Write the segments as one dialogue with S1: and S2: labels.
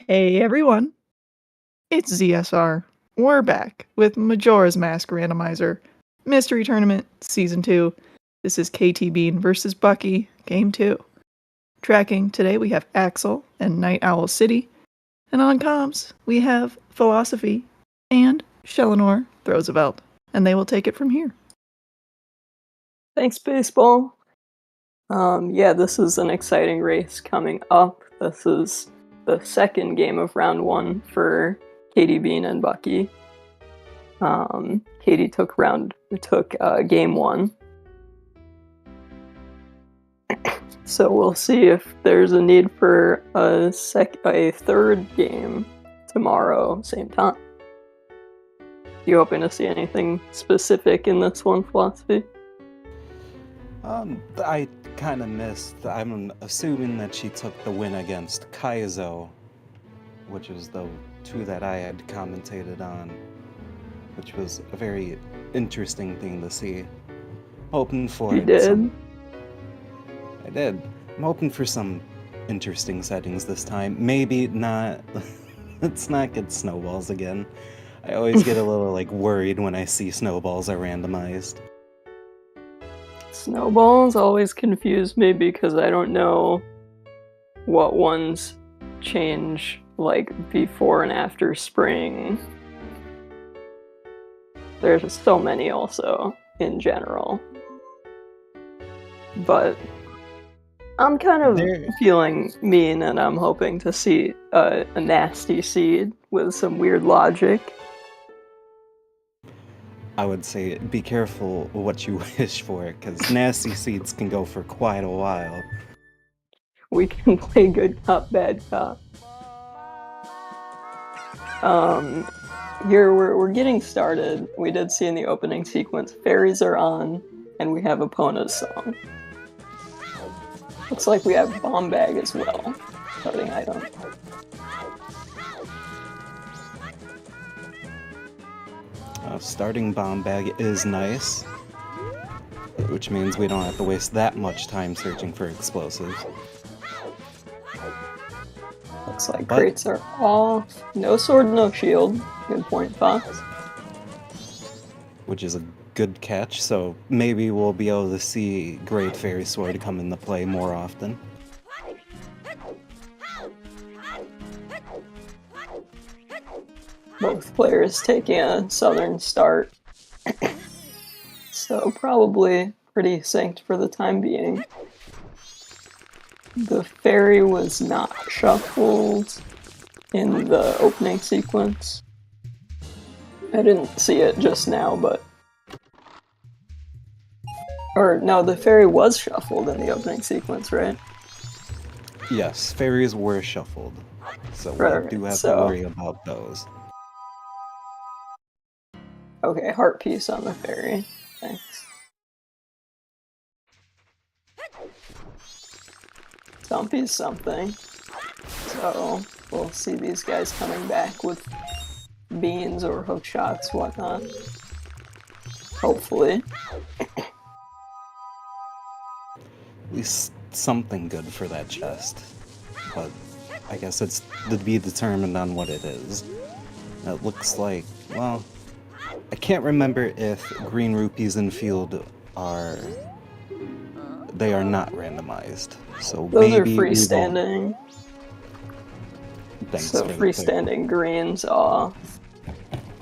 S1: Hey everyone, it's ZSR. We're back with Majora's Mask Randomizer Mystery Tournament Season 2. This is KTBean versus Bucky, Game 2. Tracking today we have Axel and Night Owl City, and on comms we have Philosophy and Shellenor Roosevelt, and they will take it from here.
S2: Thanks, baseball. Yeah, this is an exciting race coming up. This is the second game of round one for KTBean and Bucky. Katie took game one. So we'll see if there's a need for a third game tomorrow, same time. You hoping to see anything specific in this one, Philosophy?
S3: I kind of missed. I'm assuming that she took the win against Kaizo, which is the two that I had commentated on, which was a very interesting thing to see. Hoping for
S2: You did?
S3: I did. I'm hoping for some interesting settings this time. Maybe not. Let's not get snowballs again. I always get a little worried when I see snowballs are randomized.
S2: Snowballs always confuse me because I don't know what ones change before and after spring. There's so many also in general. But I'm kind of feeling mean and I'm hoping to see a nasty seed with some weird logic.
S3: I would say be careful what you wish for, because nasty seeds can go for quite a while.
S2: We can play good cop, bad cop. Here we're getting started. We did see in the opening sequence, fairies are on, and we have Epona's song. Looks like we have Bomb Bag as well. Starting item.
S3: Starting Bomb Bag is nice, which means we don't have to waste that much time searching for explosives.
S2: Looks like crates are off. No sword, no shield. Good point, Fox.
S3: Which is a good catch, so maybe we'll be able to see Great Fairy Sword come into play more often.
S2: Both players taking a southern start. So probably pretty synced for the time being. The fairy was not shuffled in the opening sequence. I didn't see it just now, but... Or, no, the fairy was shuffled in the opening sequence, right?
S3: Yes, fairies were shuffled, so we do have to worry about those.
S2: Okay, heart piece on the fairy. Thanks. Stumpy's something. So, we'll see these guys coming back with beans or hook shots, whatnot. Hopefully.
S3: At least something good for that chest. But I guess it's to be determined on what it is. It looks like, well, I can't remember if green rupees in field are... They are not randomized. So
S2: those
S3: maybe
S2: are freestanding. So freestanding greens off.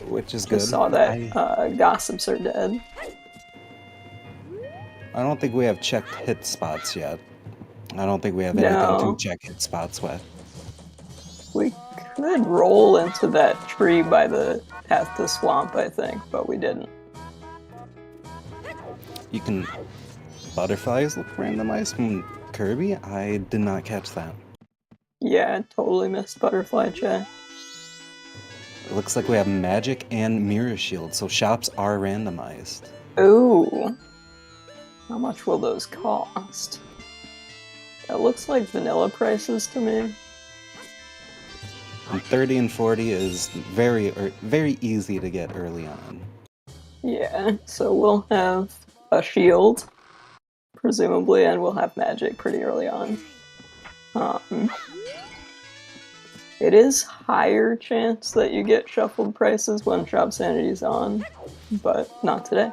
S3: Which is good.
S2: Just saw that gossips are dead.
S3: I don't think we have checked hit spots yet. I don't think we have anything to check hit spots with.
S2: We could roll into that tree by the path to swamp, I think, but we didn't.
S3: You can... Butterflies look randomized from Kirby? I did not catch that.
S2: Yeah, I totally missed butterfly check.
S3: It looks like we have magic and mirror shield, so shops are randomized.
S2: Ooh. How much will those cost? That looks like vanilla prices to me.
S3: And 30 and 40 is very easy to get early on.
S2: Yeah, so we'll have a shield, presumably, and we'll have magic pretty early on. It is higher chance that you get shuffled prices when Shop Sanity's on, but not today.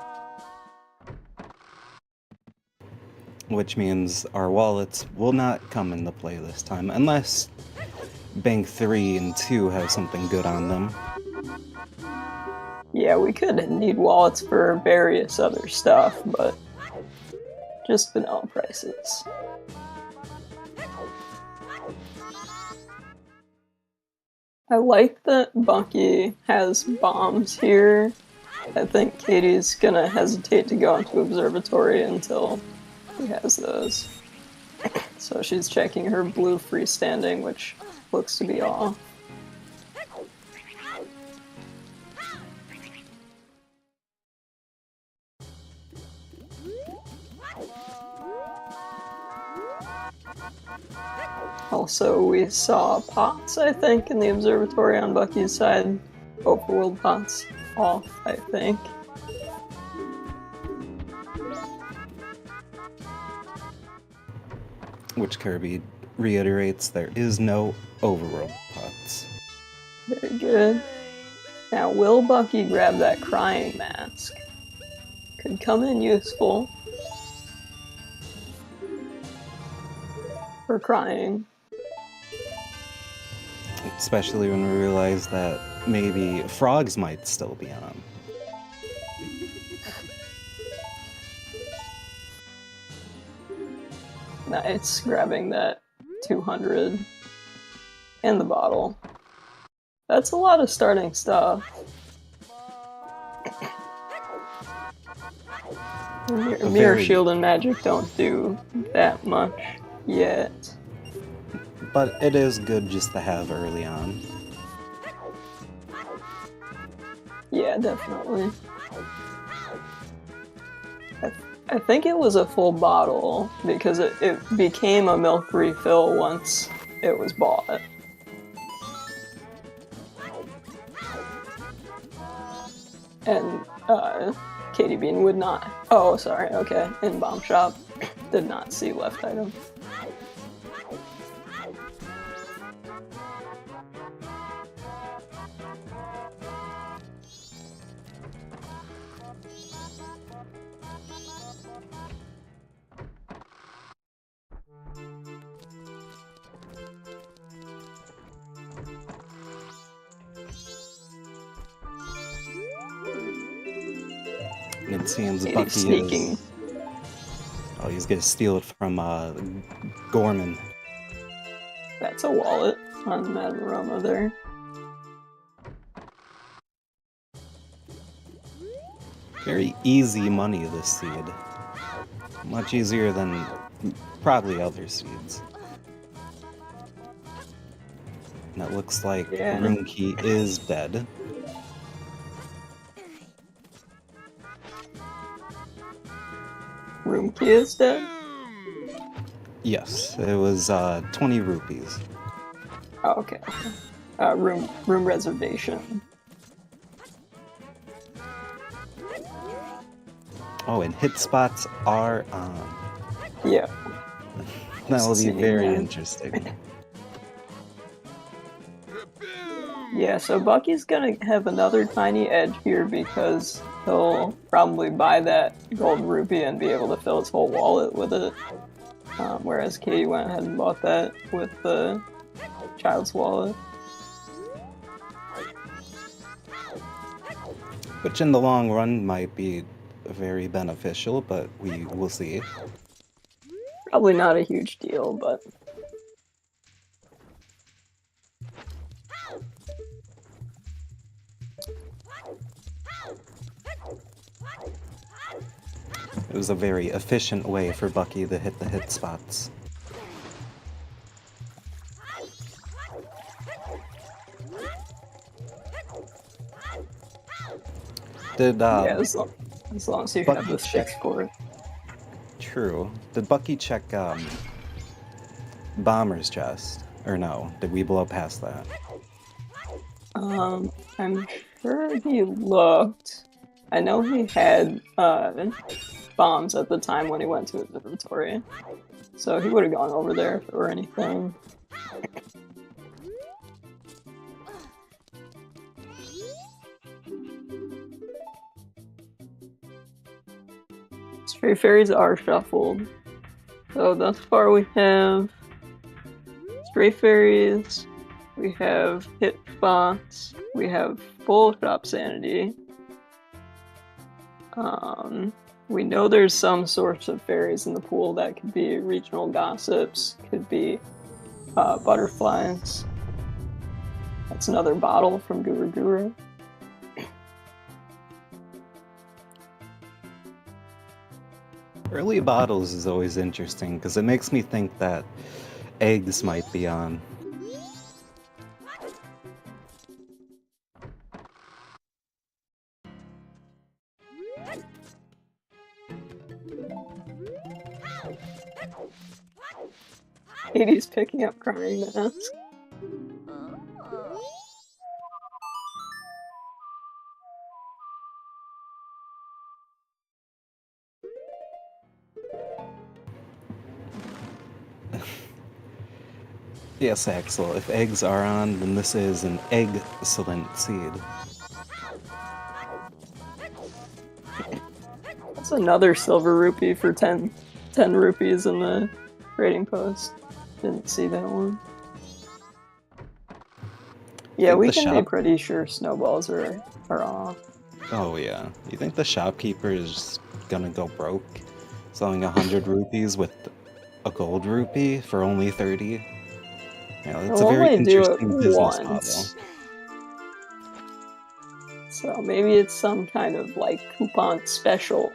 S3: Which means our wallets will not come into play this time, unless Bank 3 and 2 have something good on them.
S2: Yeah, we could need wallets for various other stuff, but just vanilla prices. I like that Bucky has bombs here. I think Katie's gonna hesitate to go into Observatory until he has those. So she's checking her blue freestanding, which looks to be off. Also, we saw pots, I think, in the observatory on Bucky's side. Overworld pots off, I think.
S3: Which Kirby reiterates there is no overworld pots.
S2: Very good. Now, will Bucky grab that crying mask? Could come in useful for crying.
S3: Especially when we realize that maybe frogs might still be on.
S2: Nice, grabbing that 200 and the bottle. That's a lot of starting stuff. Mirror Shield and Magic don't do that much yet.
S3: But it is good just to have early on.
S2: Yeah, definitely. I think it was a full bottle because it became a milk refill once it was bought. And KTBean would not. Oh, sorry. Okay, in Bomb Shop, did not see left item.
S3: It seems
S2: He's
S3: Bucky
S2: sneaking.
S3: is... Oh, he's gonna steal it from Gorman.
S2: That's a wallet on Madame Roma there.
S3: Very easy money, this seed. Much easier than probably other seeds. And it looks like Room Key is dead.
S2: Room Key is dead?
S3: Yes, it was 20 rupees.
S2: Oh, okay. Room reservation.
S3: Oh, and hit spots are on.
S2: Yeah.
S3: That will be very interesting.
S2: Yeah, so Bucky's gonna have another tiny edge here because he'll probably buy that gold rupee and be able to fill his whole wallet with it. Whereas Katie went ahead and bought that with the child's wallet.
S3: Which in the long run might be very beneficial, but we will see.
S2: Probably not a huge deal, but...
S3: It was a very efficient way for Bucky to hit the hit spots. Did
S2: yeah, as long as you
S3: Bucky
S2: have the sticks for it.
S3: True. Did Bucky check Bomber's chest? Or no? Did we blow past that?
S2: I'm sure he looked. I know he had bombs at the time when he went to Observatory. So he would have gone over there if there were anything. Stray fairies are shuffled. So thus far we have stray fairies, we have hit spots, we have full shop sanity. We know there's some sorts of fairies in the pool that could be regional gossips, could be butterflies. That's another bottle from Guru Guru.
S3: Early bottles is always interesting because it makes me think that eggs might be on.
S2: Katie's picking up crying mask.
S3: Yes, Axel, if eggs are on, then this is an excellent seed.
S2: That's another silver rupee for 10 rupees in the rating post. Didn't see that one. Yeah, we can be pretty sure snowballs are off.
S3: Oh yeah. You think the shopkeeper is gonna go broke? Selling 100 rupees with a gold rupee for only 30? Yeah, that's a very interesting business model.
S2: So maybe it's some kind of like coupon special.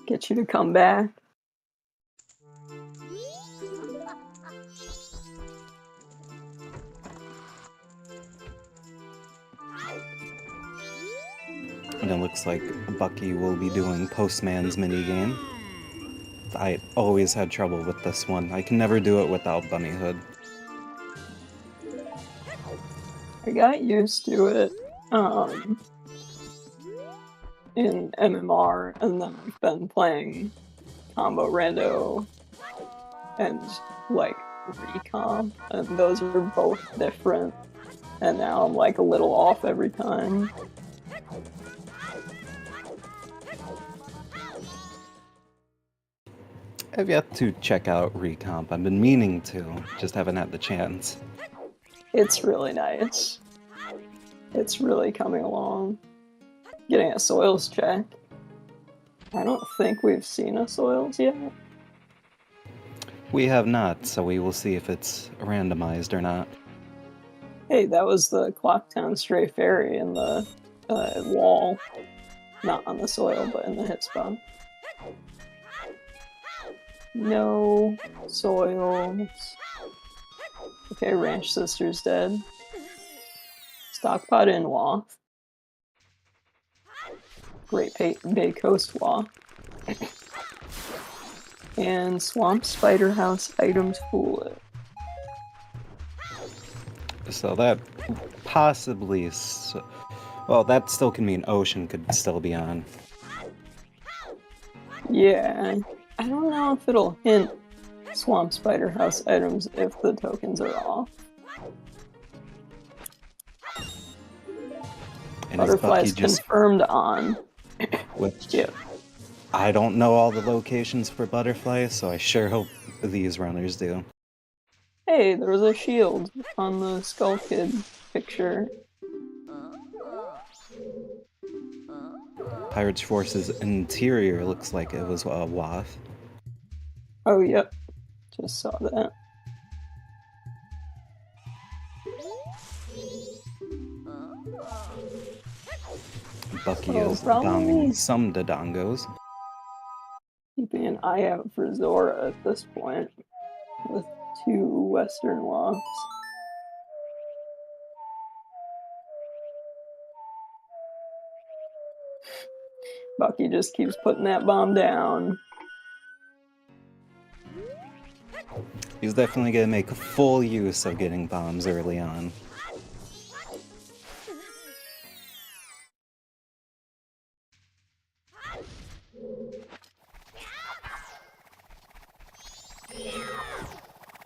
S2: Get you to come back.
S3: And it looks like Bucky will be doing Postman's minigame. I always had trouble with this one. I can never do it without Bunny Hood.
S2: I got used to it in MMR, and then I've been playing Combo Rando and like Recomp, and those are both different, and now I'm like a little off every time.
S3: I've yet to check out Recomp. I've been meaning to, just haven't had the chance.
S2: It's really nice. It's really coming along. Getting a soils check. I don't think we've seen a soils yet.
S3: We have not, so we will see if it's randomized or not.
S2: Hey, that was the Clocktown Stray Fairy in the wall. Not on the soil, but in the hit spot. No soils. Okay, Ranch Sister's dead. Stockpot in Waff. Great Bay Coast Waff. And Swamp Spider House items fool it.
S3: So that possibly... well, that still can mean Ocean could still be on.
S2: Yeah, I don't know if it'll hint Swamp Spider House items if the tokens are off.
S3: And
S2: Butterfly's confirmed on.
S3: Which,
S2: yep.
S3: I don't know all the locations for Butterfly, so I sure hope these runners do.
S2: Hey, there was a shield on the Skull Kid picture.
S3: Pirates Force's interior looks like it was a Waff.
S2: Oh, yep. Just saw that.
S3: Bucky is bombing some Dodongos.
S2: Keeping an eye out for Zora at this point, with 2 Western Wops. Bucky just keeps putting that bomb down.
S3: He's definitely gonna make full use of getting bombs early on.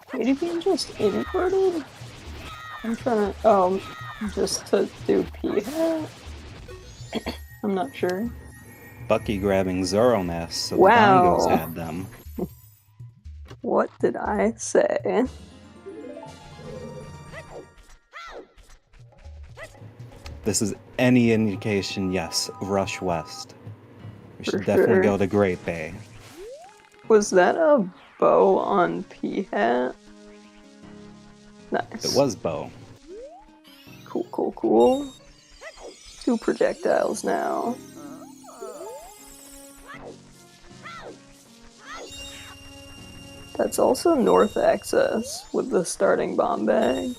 S2: KTBean just inverted? I'm trying to, just to do P-hat? I'm not sure.
S3: Bucky grabbing Zoro masks, so
S2: Wow.
S3: the Dongos had them.
S2: What did I say?
S3: This is any indication, yes, rush west. We should
S2: For
S3: definitely
S2: sure.
S3: go to Great Bay.
S2: Was that a bow on P-Hat? Nice.
S3: It was Bo.
S2: Cool, cool, cool. 2 projectiles now. That's also north access with the starting bomb bag.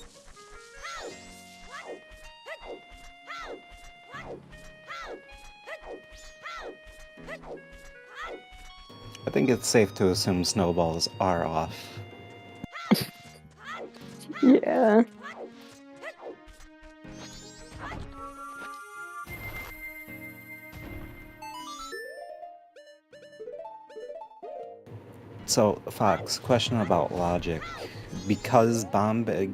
S3: I think it's safe to assume snowballs are off.
S2: Yeah.
S3: So, Fox, question about logic. Because bomb bag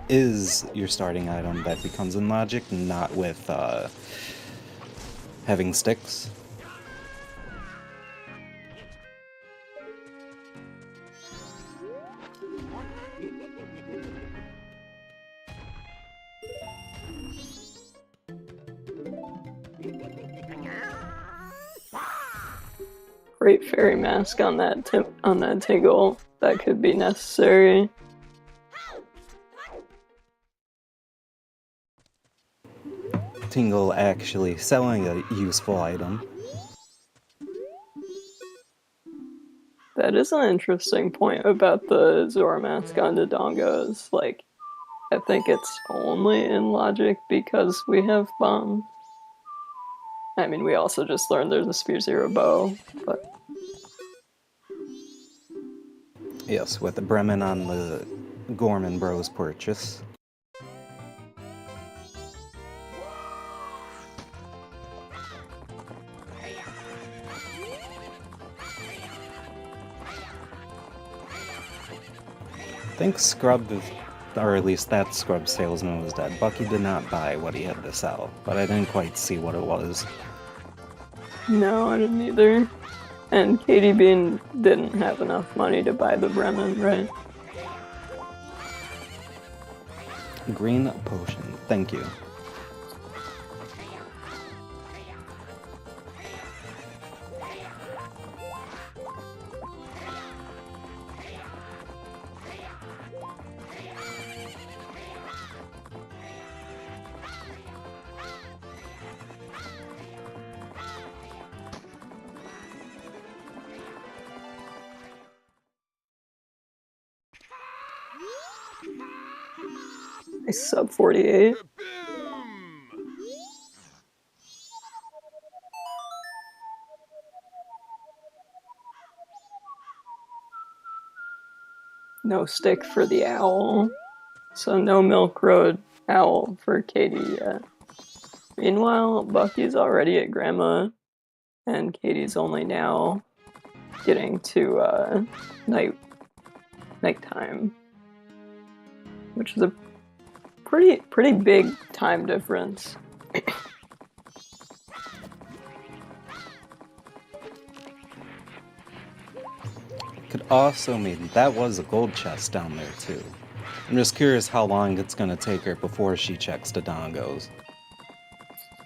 S3: is your starting item, that becomes in logic, not with having sticks?
S2: Great fairy mask on that Tingle. That could be necessary.
S3: Tingle actually selling a useful item.
S2: That is an interesting point about the Zora mask on Dodongos. Like, I think it's only in logic because we have bombs. I mean, we also just learned there's a Spear Zero bow, but...
S3: Yes, with the Bremen on the Gorman Bros purchase. I think Scrub, or at least that Scrub salesman was dead. Bucky did not buy what he had to sell, but I didn't quite see what it was.
S2: No, I didn't either. And KTBean didn't have enough money to buy the Bremen, right?
S3: Green potion, thank you.
S2: A sub 48. No stick for the owl. So no Milk Road owl for Katie yet. Meanwhile, Bucky's already at Grandma, and Katie's only now getting to nighttime, which is a pretty big time difference.
S3: Could also mean that was a gold chest down there too. I'm just curious how long it's gonna take her before she checks the dongos.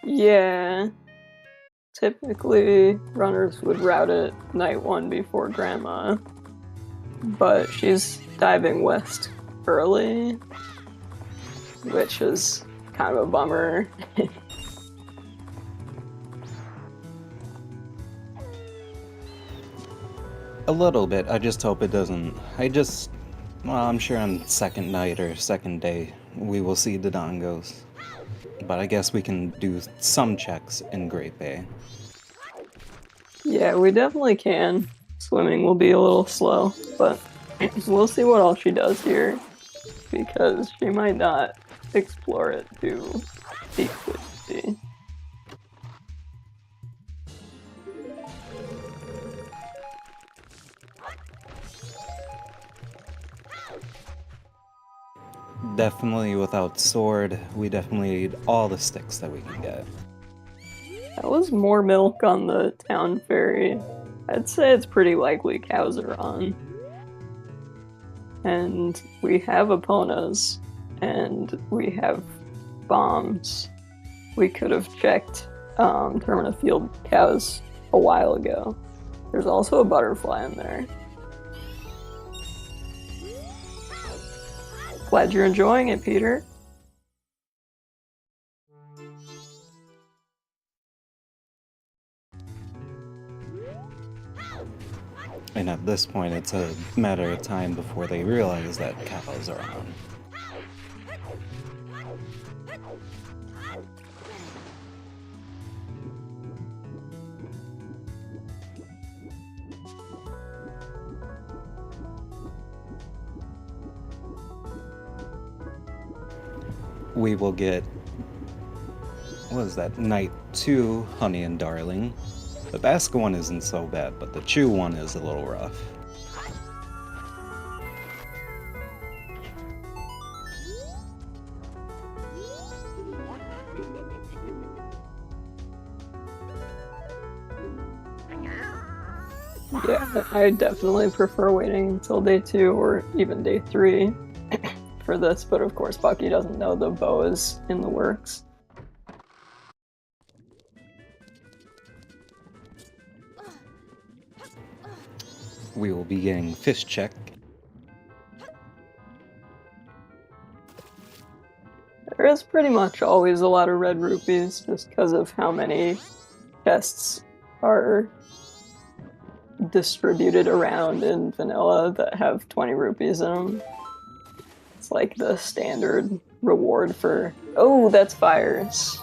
S2: Yeah. Typically, runners would route it night 1 before Grandma, but she's diving west early, which is kind of a bummer.
S3: A little bit, I just hope it doesn't. Well, I'm sure on second night or second day we will see the dongos. But I guess we can do some checks in Great Bay.
S2: Yeah, we definitely can. Swimming will be a little slow, but we'll see what all she does here, because she might not explore it to efficiency.
S3: Definitely without sword, we definitely need all the sticks that we can get.
S2: That was more milk on the town ferry. I'd say it's pretty likely cows are on. And we have Eponas, and we have bombs. We could have checked Termina Field cows a while ago. There's also a butterfly in there. Glad you're enjoying it, Peter.
S3: And at this point, it's a matter of time before they realize that cows are on. We will get, what is that, Night 2, Honey and Darling. The Basque one isn't so bad, but the Chew one is a little rough.
S2: Yeah, I definitely prefer waiting until day 2 or even day 3 for this, but of course Bucky doesn't know the bow is in the works.
S3: We will be getting Fish Check.
S2: There is pretty much always a lot of red rupees just because of how many chests are distributed around in vanilla that have 20 rupees in them. It's like the standard reward for... Oh, that's fires.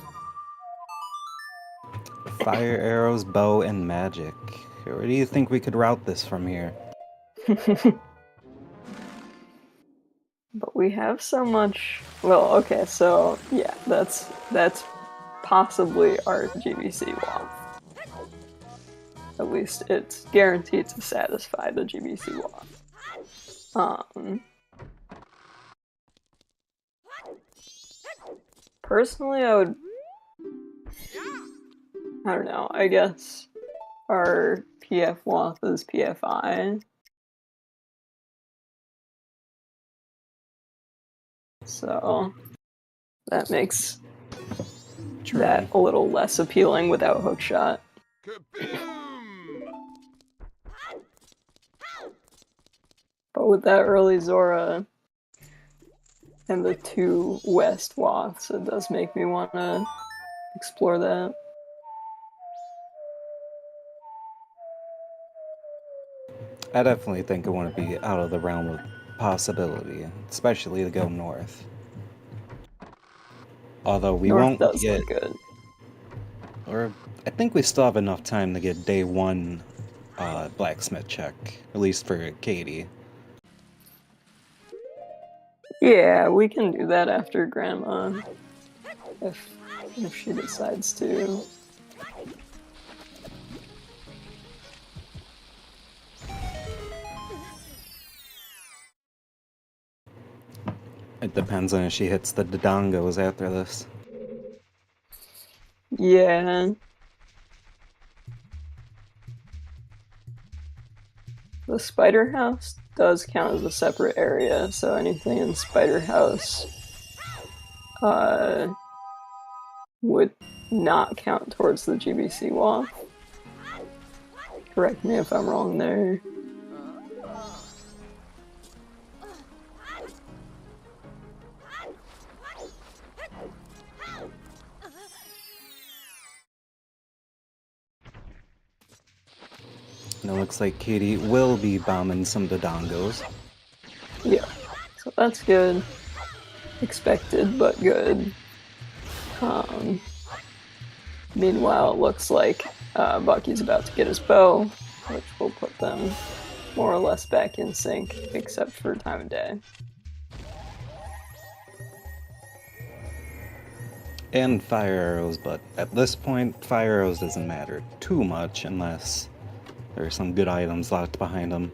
S3: Fire, arrows, bow, and magic. Where do you think we could route this from here?
S2: But we have so much... Well, okay, so yeah, that's possibly our GBC WAF. At least it's guaranteed to satisfy the GBC WAF. Personally, I don't know, I guess our PF WAF is PFI. So that makes that a little less appealing without hookshot. But with that early Zora and the 2 West WAFs, it does make me want to explore that.
S3: I definitely think it wouldn't be out of the realm of possibility, especially to go north. Although we
S2: North
S3: won't
S2: does
S3: get...
S2: look good.
S3: Or I think we still have enough time to get day 1 blacksmith check, at least for Katie.
S2: Yeah, we can do that after Grandma, if she decides to.
S3: It depends on if she hits the Dodongos after this.
S2: Yeah. The Spider House does count as a separate area, so anything in Spider House would not count towards the GBC WAF. Correct me if I'm wrong there.
S3: And it looks like Katie will be bombing some Dodongos.
S2: Yeah, so that's good. Expected, but good. Meanwhile, it looks like Bucky's about to get his bow, which will put them more or less back in sync, except for time of day.
S3: And fire arrows, but at this point, fire arrows doesn't matter too much unless there are some good items locked behind them.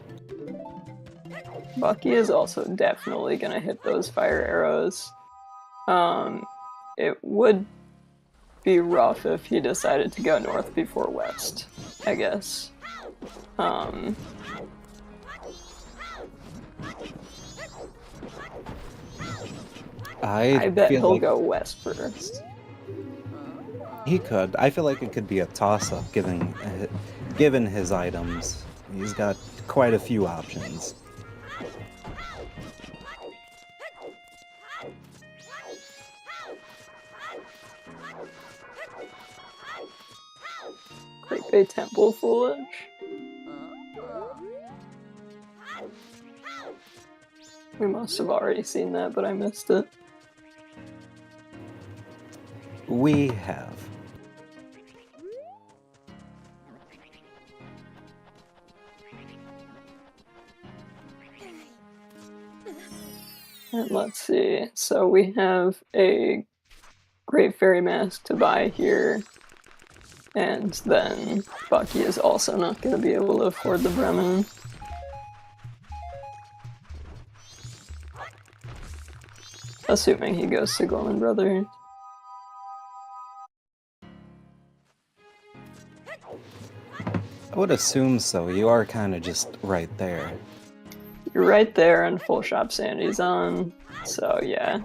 S2: Bucky is also definitely gonna hit those fire arrows. It would be rough if he decided to go north before west, I guess. I bet
S3: feel
S2: he'll
S3: like
S2: go west first.
S3: he could. I feel like it could be a toss-up, given his items. He's got quite a few options.
S2: Great Bay Temple Foolish. We must have already seen that, but I missed it.
S3: We have.
S2: And let's see. So we have a Great Fairy Mask to buy here. And then Bucky is also not going to be able to afford the Bremen. Assuming he goes to Gorman Brothers.
S3: I would assume so. You are kind of just right there.
S2: You're right there, and Full Shop Sanity's on. So yeah.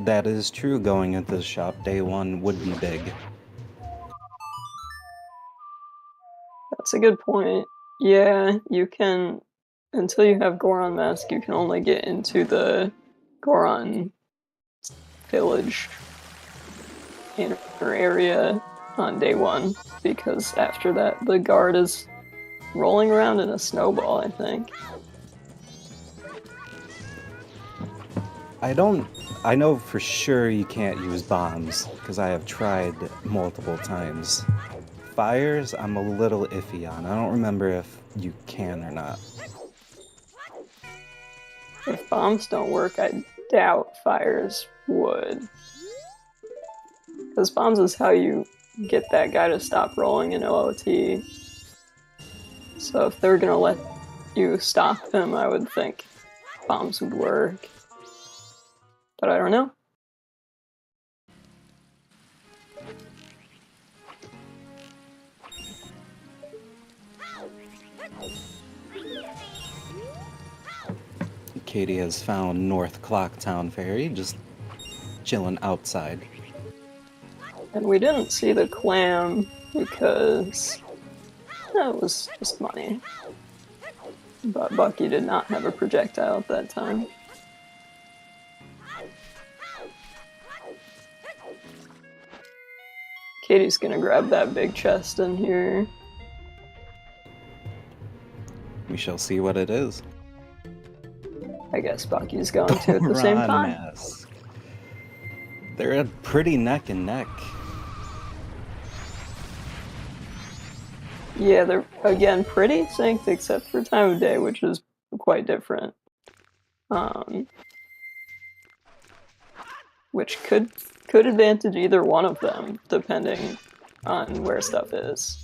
S3: That is true. Going at this shop day one would be big.
S2: That's a good point. Yeah, you can, until you have Goron Mask, you can only get into the Goron village inner area on day one, because after that the guard is rolling around in a snowball, I think.
S3: I know for sure you can't use bombs, because I have tried multiple times. Fires, I'm a little iffy on. I don't remember if you can or not.
S2: If bombs don't work, I doubt fires would. Because bombs is how you get that guy to stop rolling in OOT. So if they're gonna let you stop him, I would think bombs would work. But I don't know.
S3: Katie has found North Clocktown Ferry, just chilling outside.
S2: And we didn't see the clam because it was just money. But Bucky did not have a projectile at that time. Katie's gonna grab that big chest in here.
S3: We shall see what it is.
S2: I guess Bucky's going to at the same
S3: Goron
S2: time.
S3: Mask. They're a pretty neck and neck.
S2: Yeah, they're, again, pretty synced except for time of day, which is quite different. Which could advantage either one of them, depending on where stuff is.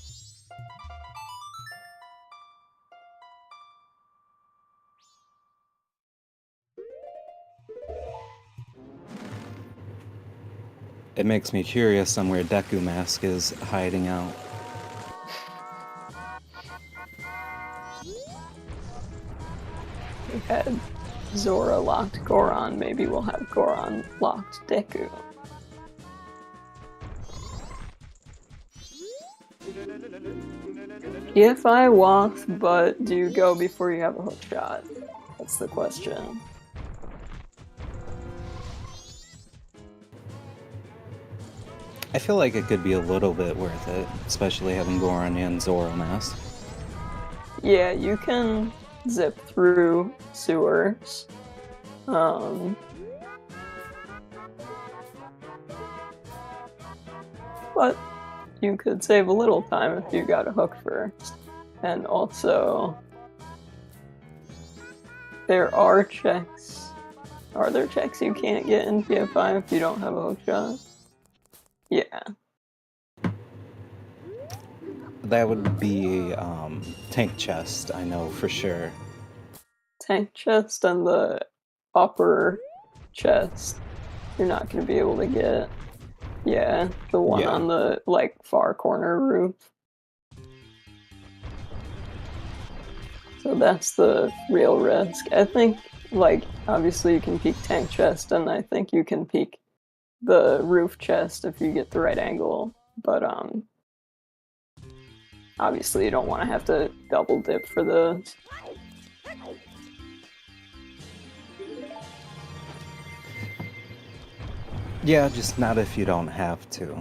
S3: It makes me curious on where Deku Mask is hiding out.
S2: We had Zora locked Goron, maybe we'll have Goron locked Deku. If I walk, but do you go before you have a hook shot? That's the question.
S3: I feel like it could be a little bit worth it, especially having Goron and Zoro Mask.
S2: Yeah, you can zip through sewers. But you could save a little time if you got a hook first. And also, there are checks. Are there checks you can't get in PF5 if you don't have a hook shot? Yeah.
S3: That would be tank chest, I know for sure.
S2: Tank chest and the upper chest, you're not going to be able to get. Yeah, the one on the, like, far corner roof. So that's the real risk. I think, like, obviously you can peek tank chest, and I think you can peek the roof chest if you get the right angle, but obviously you don't want to have to double dip for those.
S3: Yeah, just not if you don't have to.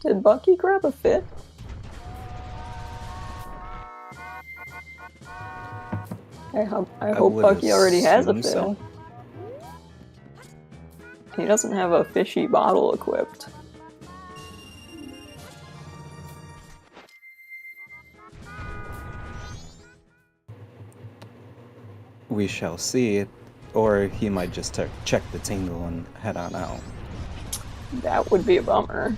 S2: Did Bucky grab a fit? I hope Bucky already has a fit.
S3: So.
S2: He doesn't have a fishy bottle equipped.
S3: We shall see. Or he might just check the tingle and head on out.
S2: That would be a bummer.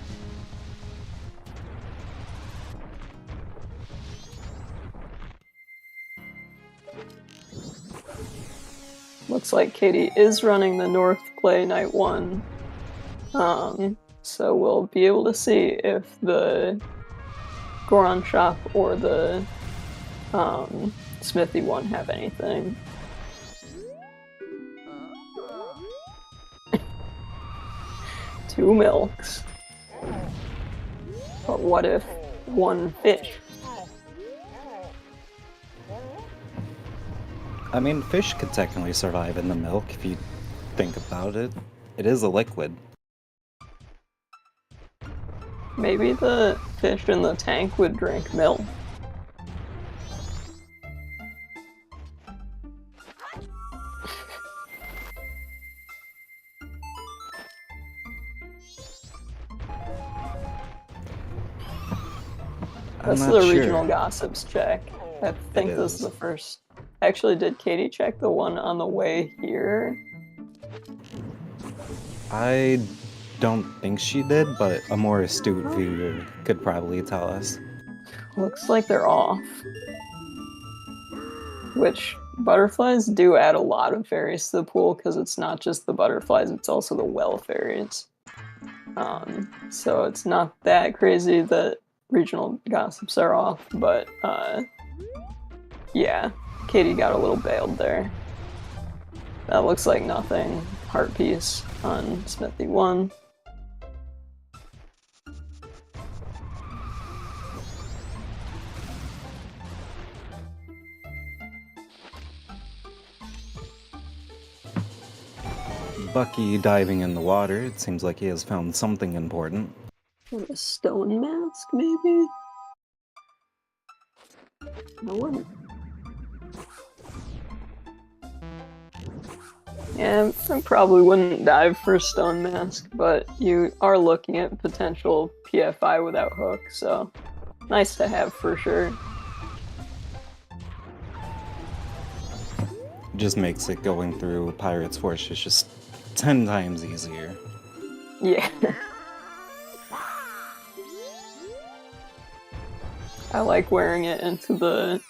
S2: Looks like Katie is running the North Play Night 1. So we'll be able to see if the Goron shop or the Smithy one have anything. Two milks. But what if one fish?
S3: I mean, fish could technically survive in the milk if you think about it. It is a liquid.
S2: Maybe the fish in the tank would drink milk. That's the regional gossips check. I think this is the first. Actually, did Katie check the one on the way here?
S3: I don't think she did, but a more astute viewer could probably tell us.
S2: Looks like they're off. Which, butterflies do add a lot of fairies to the pool, because it's not just the butterflies, it's also the well fairies. So it's not that crazy that regional gossips are off, but yeah, Katie got a little bailed there. That looks like nothing. Heart piece on Smithy 1.
S3: Bucky diving in the water, it seems like he has found something important.
S2: A stone mask, maybe? I wouldn't. Yeah, I probably wouldn't dive for a stone mask, but you are looking at potential PFI without hook, so nice to have for sure.
S3: Just makes it going through Pirate's Fortress just 10 times easier.
S2: Yeah. I like wearing it into the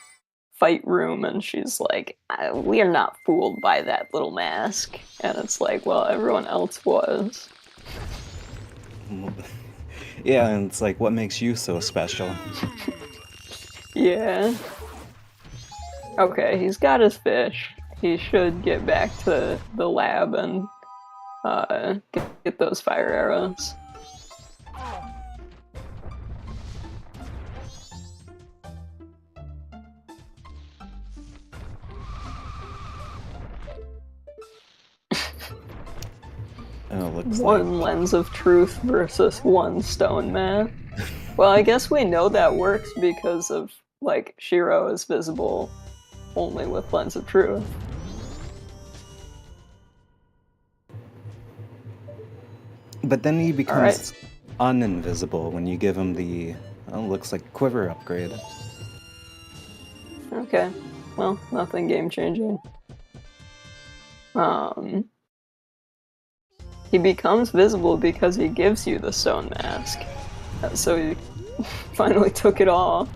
S2: fight room, and she's like, we are not fooled by that little mask. And it's like, well, everyone else was.
S3: Yeah, and it's like, what makes you so special?
S2: Yeah. Okay, he's got his fish. He should get back to the lab and get those fire arrows. One lens of truth versus one stone man. Well, I guess we know that works because of, like, Shiro is visible only with lens of truth.
S3: But then he becomes uninvisible when you give him the, looks like quiver upgrade.
S2: Okay, well, nothing game changing. He becomes visible because he gives you the stone mask. So finally took it off.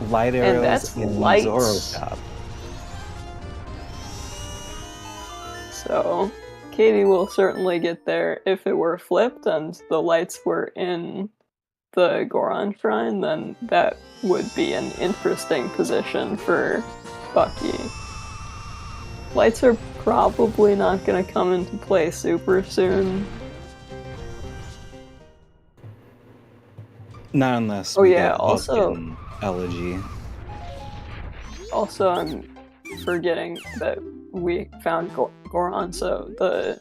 S3: Light
S2: And
S3: arrows
S2: that's
S3: in
S2: lights.
S3: Zorocop.
S2: So Katie will certainly get there. If it were flipped and the lights were in the Goron Shrine, then that would be an interesting position for Bucky. Lights are probably not going to come into play super soon.
S3: Not unless
S2: Oh
S3: we
S2: yeah,
S3: get Hook and Elegy.
S2: Also, I'm forgetting that we found Goron, so the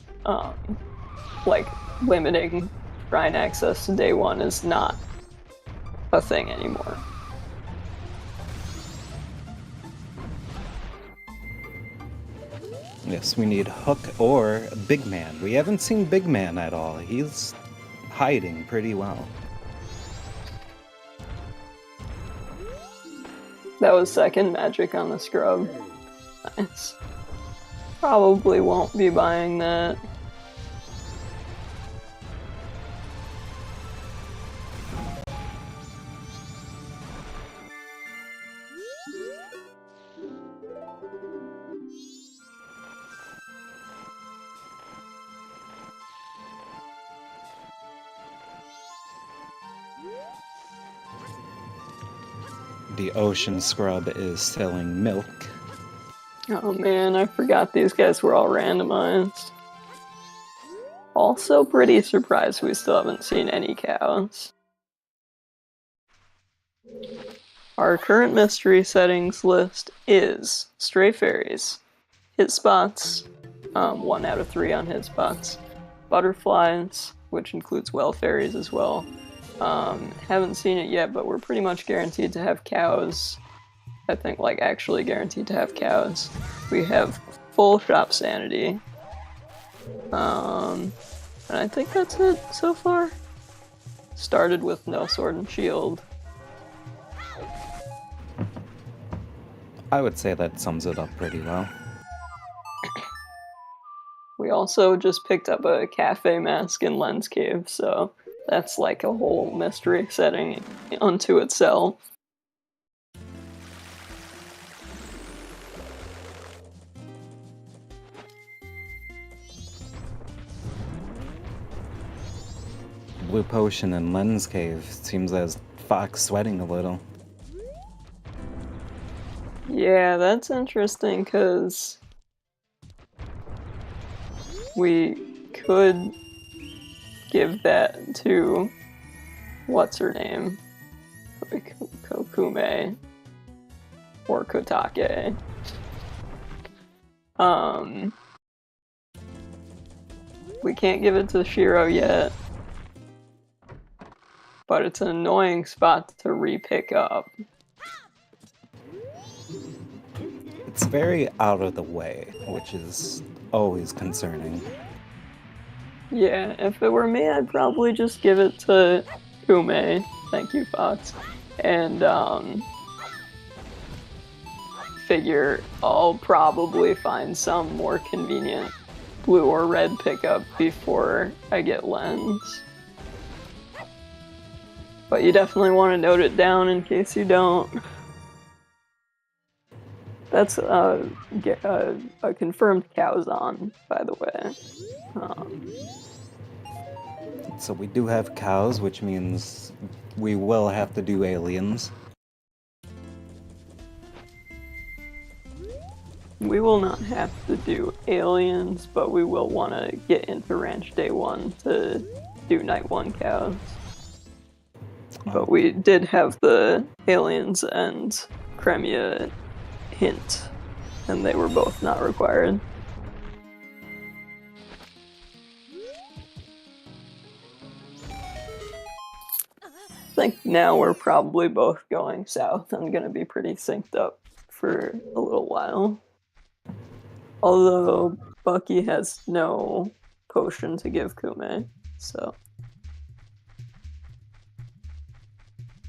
S2: like limiting shrine access to day one is not a thing anymore.
S3: Yes, we need Hook or Big Man. We haven't seen Big Man at all. He's hiding pretty well.
S2: That was second magic on the scrub. Nice. Probably won't be buying that.
S3: The Ocean Scrub is selling milk.
S2: Oh man, I forgot these guys were all randomized. Also pretty surprised we still haven't seen any cows. Our current mystery settings list is Stray Fairies, Hit Spots, 1 out of 3 on Hit Spots, Butterflies, which includes Well Fairies as well. Haven't seen it yet, but we're pretty much guaranteed to have cows. I think, like, actually guaranteed to have cows. We have full shop sanity. And I think that's it so far. Started with no sword and shield.
S3: I would say that sums it up pretty well.
S2: We also just picked up a cafe mask in Lens Cave, so that's like a whole mystery setting unto itself.
S3: Blue Potion and Lens Cave. Seems as Fox sweating a little.
S2: Yeah, that's interesting, because we could give that to what's her name? Like Kokume or Kotake. We can't give it to Shiro yet, but it's an annoying spot to re-pick up.
S3: It's very out of the way, which is always concerning.
S2: Yeah, if it were me, I'd probably just give it to Kume. Thank you, Fox. And, figure I'll probably find some more convenient blue or red pickup before I get Lens. But you definitely want to note it down in case you don't. That's a confirmed Cowzon, by the way.
S3: So we do have cows, which means we will have to do aliens.
S2: We will not have to do aliens, but we will want to get into Ranch Day 1 to do Night 1 cows. But we did have the aliens and Cremia hint, and they were both not required. I think now we're probably both going south and gonna be pretty synced up for a little while. Although Bucky has no potion to give Kume, so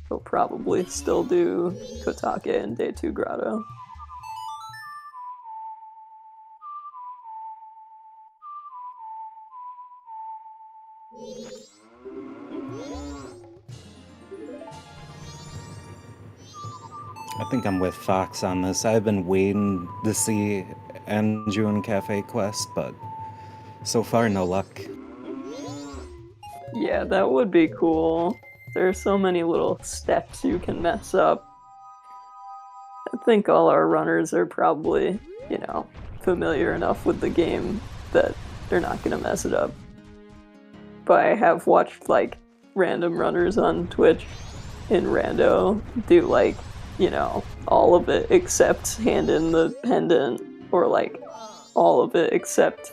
S2: he'll probably still do Kotake and Day 2 Grotto.
S3: I think I'm with Fox on this. I've been waiting to see Andrew and Cafe Quest, but so far no luck.
S2: Yeah, that would be cool. There's so many little steps you can mess up. I think all our runners are probably, you know, familiar enough with the game that they're not gonna mess it up. But I have watched like random runners on Twitch in Rando do like, you know, all of it except hand in the pendant, or like all of it except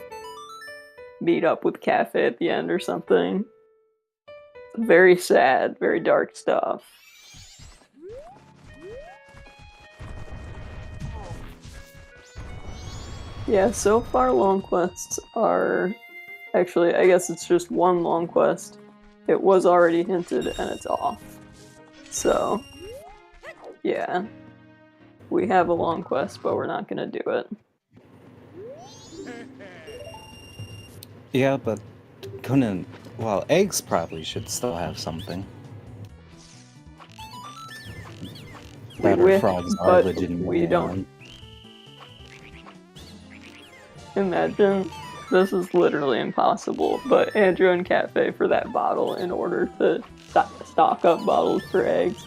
S2: meet up with Cafe at the end or something. Very sad, very dark stuff. Yeah, so far long quests are... Actually, I guess it's just one long quest. It was already hinted and it's off. So, yeah. We have a long quest, but we're not gonna do it.
S3: Yeah, but couldn't... Well, eggs probably should still have something. Better frogs are
S2: but
S3: legitimately
S2: we don't. Imagine, this is literally impossible, but Andrew and Cafe for that bottle in order to stock up bottles for eggs.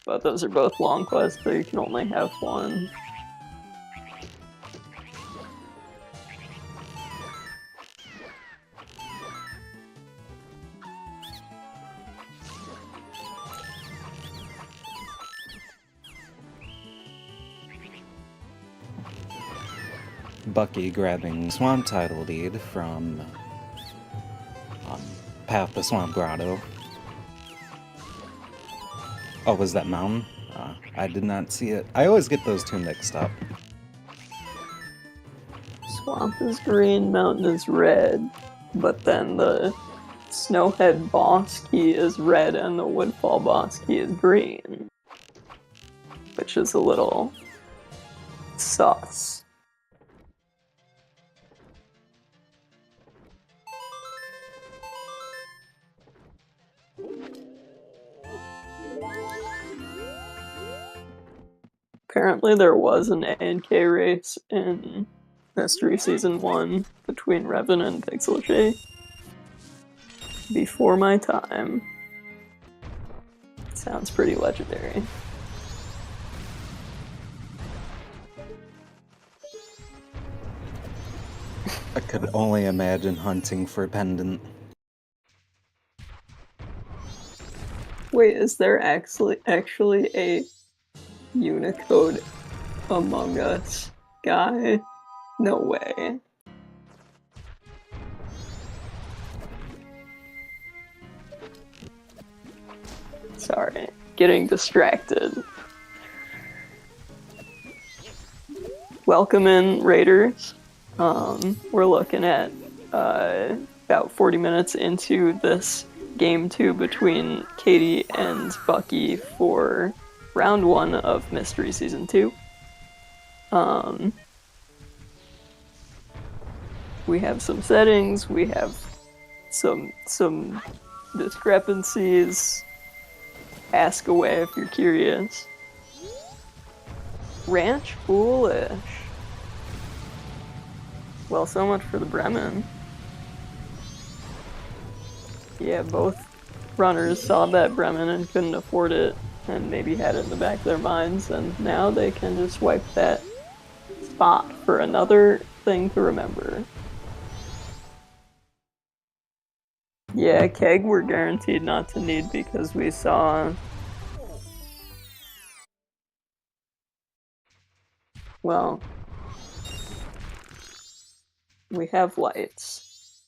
S2: But those are both long quests, so you can only have one.
S3: Bucky grabbing Swamp Title lead from Path to Swamp Grotto. Oh, was that mountain? I did not see it. I always get those two mixed up.
S2: Swamp is green, mountain is red, but then the Snowhead boss key is red and the Woodfall boss key is green. Which is a little sus. Apparently there was an A&K race in Mystery Season 1 between Revan and Pixelshade. Before my time. Sounds pretty legendary.
S3: I could only imagine hunting for Pendant.
S2: Wait, is there actually a Unicode Among Us guy? No way. Sorry, getting distracted. Welcome in, Raiders. We're looking at about 40 minutes into this game 2 between Katie and Bucky for round 1 of Mystery Season 2. We have some settings, we have some discrepancies. Ask away if you're curious. Ranch Foolish. Well, so much for the Bremen. Yeah, both runners saw that Bremen and couldn't afford it, and maybe had it in the back of their minds, and now they can just wipe that spot for another thing to remember. Yeah, Keg we're guaranteed not to need because we saw... Well... We have lights.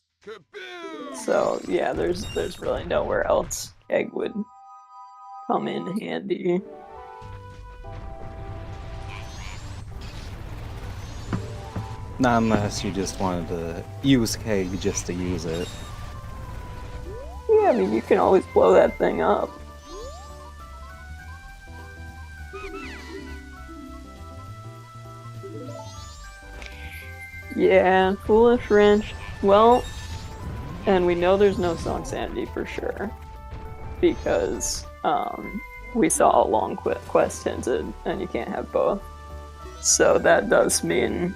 S2: So, yeah, there's really nowhere else Keg would come in handy.
S3: Not unless you just wanted to use Keg just to use it.
S2: Yeah, I mean, you can always blow that thing up. Yeah, Foolish Ranch. Well, and we know there's no Song Sandy for sure. Because, we saw a long quest hinted, and you can't have both. So that does mean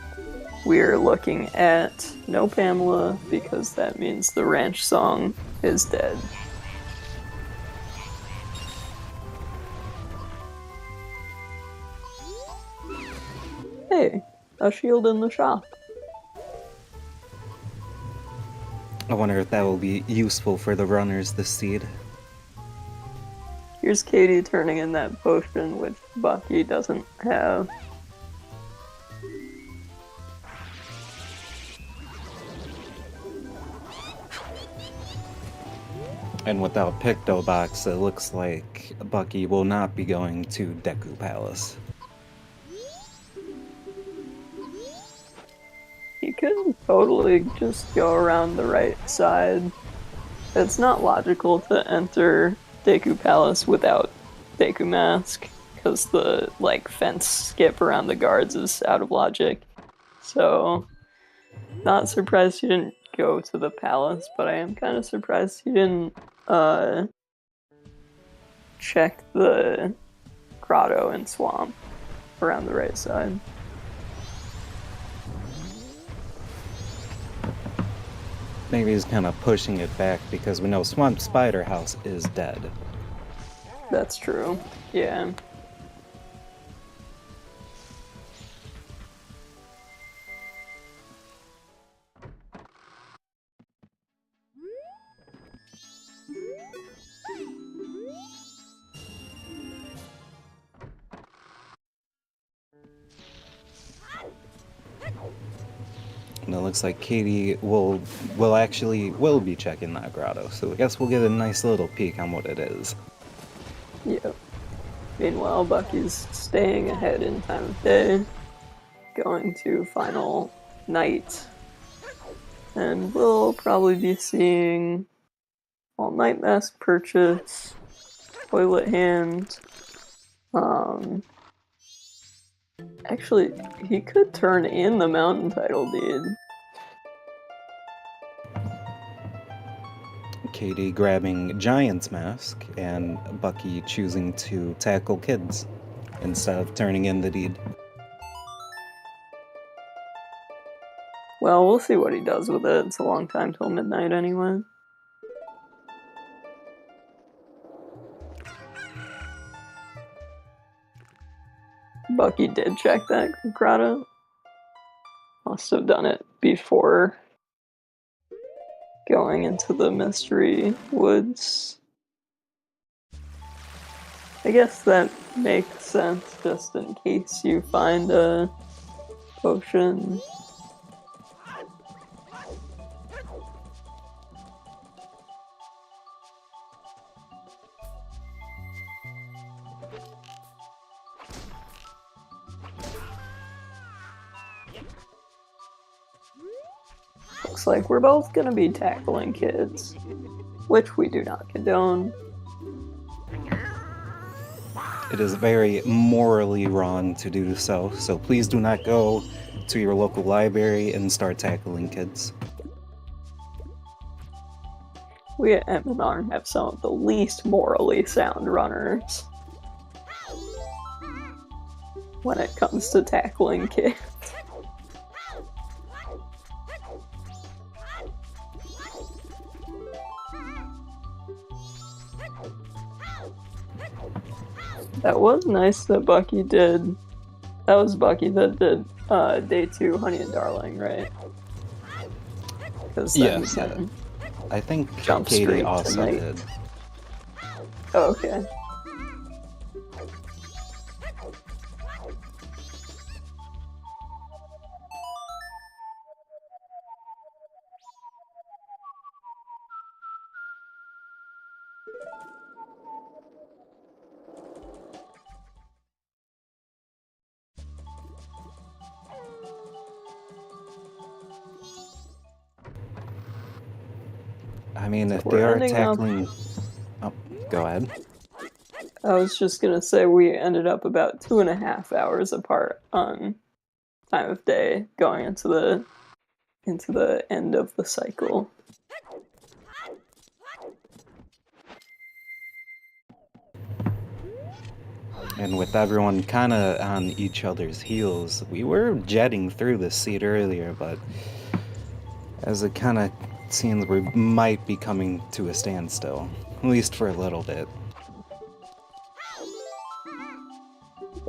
S2: we're looking at no Pamela, because that means the ranch song is dead. Hey, a shield in the shop.
S3: I wonder if that will be useful for the runners this seed.
S2: Here's Katie turning in that potion, which Bucky doesn't have.
S3: And without Picto Box, it looks like Bucky will not be going to Deku Palace.
S2: He could totally just go around the right side. It's not logical to enter Deku Palace without Deku Mask, because the fence skip around the guards is out of logic. So, not surprised he didn't go to the palace, but I am kind of surprised he didn't check the grotto and swamp around the right side.
S3: Maybe he's kind of pushing it back because we know Swamp Spider House is dead.
S2: That's true, yeah.
S3: And it looks like Katie will be checking that grotto, so I guess we'll get a nice little peek on what it is.
S2: Yep. Meanwhile, Bucky's staying ahead in time of day, going to final night, and we'll probably be seeing all-night mask purchase, toilet hand. Actually, he could turn in the mountain title deed.
S3: Katie grabbing Giant's Mask, and Bucky choosing to tackle kids instead of turning in the deed.
S2: Well, we'll see what he does with it. It's a long time till midnight anyway. Bucky did check that grotto. Must have done it before going into the mystery woods. I guess that makes sense, just in case you find a potion. Looks like we're both gonna be tackling kids, which we do not condone.
S3: It is very morally wrong to do so please do not go to your local library and start tackling kids.
S2: We at M&R have some of the least morally sound runners when it comes to tackling kids. That was nice that Bucky did. That was Bucky that did day 2 Honey and Darling, right?
S3: Yes, I think
S2: Jump
S3: Katie
S2: Street
S3: also
S2: tonight.
S3: did.
S2: Oh, okay.
S3: I mean, if
S2: we're
S3: they are
S2: ending up-
S3: tackling... Oh, go ahead.
S2: I was just gonna say we ended up about 2.5 hours apart on time of day going into the end of the cycle.
S3: And with everyone kind of on each other's heels, we were jetting through this seed earlier, but as it kind of seems we might be coming to a standstill, at least for a little bit.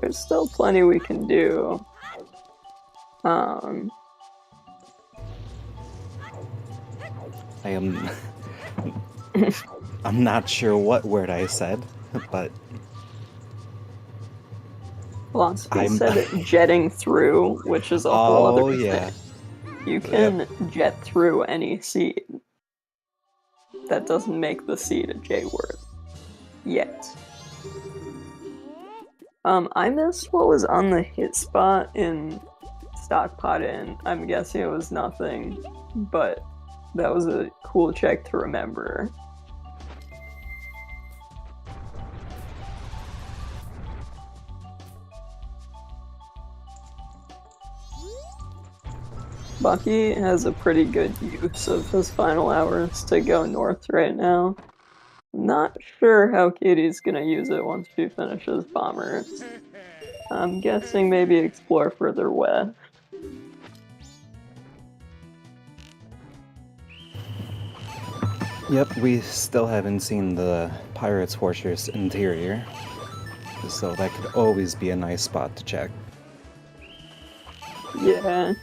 S2: There's still plenty we can do.
S3: I am... I'm not sure what word I said, but...
S2: Philosophy said it jetting through, which is a whole other thing. You can jet through any seed. That doesn't make the seed a J word. Yet. I missed what was on the hit spot in Stockpot Inn. I'm guessing it was nothing, but that was a cool check to remember. Bucky has a pretty good use of his final hours to go north right now. Not sure how Katie's gonna use it once she finishes Bombers. I'm guessing maybe explore further west.
S3: Yep, we still haven't seen the Pirate's Fortress interior, so that could always be a nice spot to check.
S2: Yeah.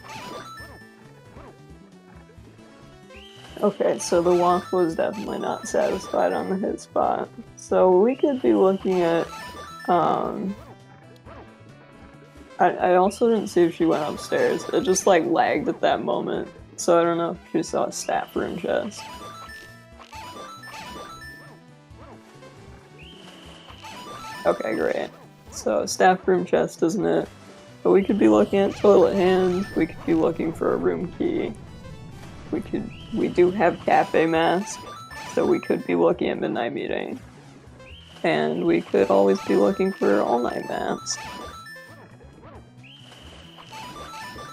S2: Okay, so the walk was definitely not satisfied on the hit spot. So we could be looking at, I also didn't see if she went upstairs. It just like lagged at that moment. So I don't know if she saw a staff room chest. Okay, great. So staff room chest, isn't it? But we could be looking at toilet hand. We could be looking for a room key. We do have cafe mask, so we could be looking at midnight meeting. And we could always be looking for all night mask.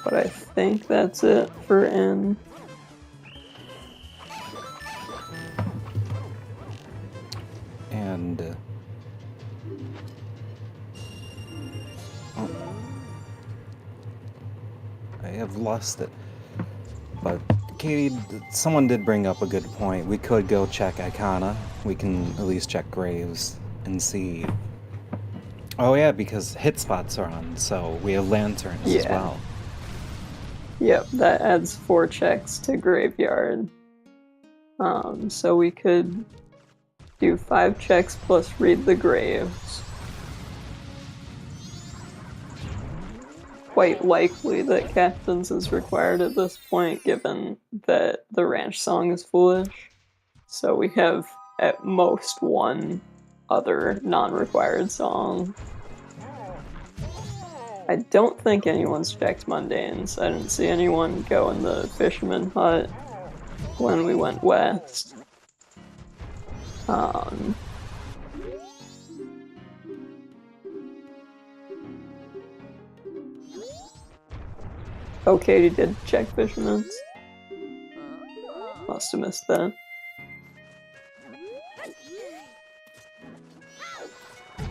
S2: But I think that's it for N.
S3: And oh, I have lost it. But Katie, someone did bring up a good point. We could go check Icona. We can at least check Graves and see. Oh yeah, because hit spots are on, so we have lanterns as well.
S2: Yep, that adds 4 checks to Graveyard. So we could do 5 checks plus read the graves. Quite likely that Captain's is required at this point, given that the ranch song is foolish. So we have at most 1 other non-required song. I don't think anyone's checked Mundanes. I didn't see anyone go in the Fisherman Hut when we went west. Oh, Katie did check Fisherman's. Must have missed that.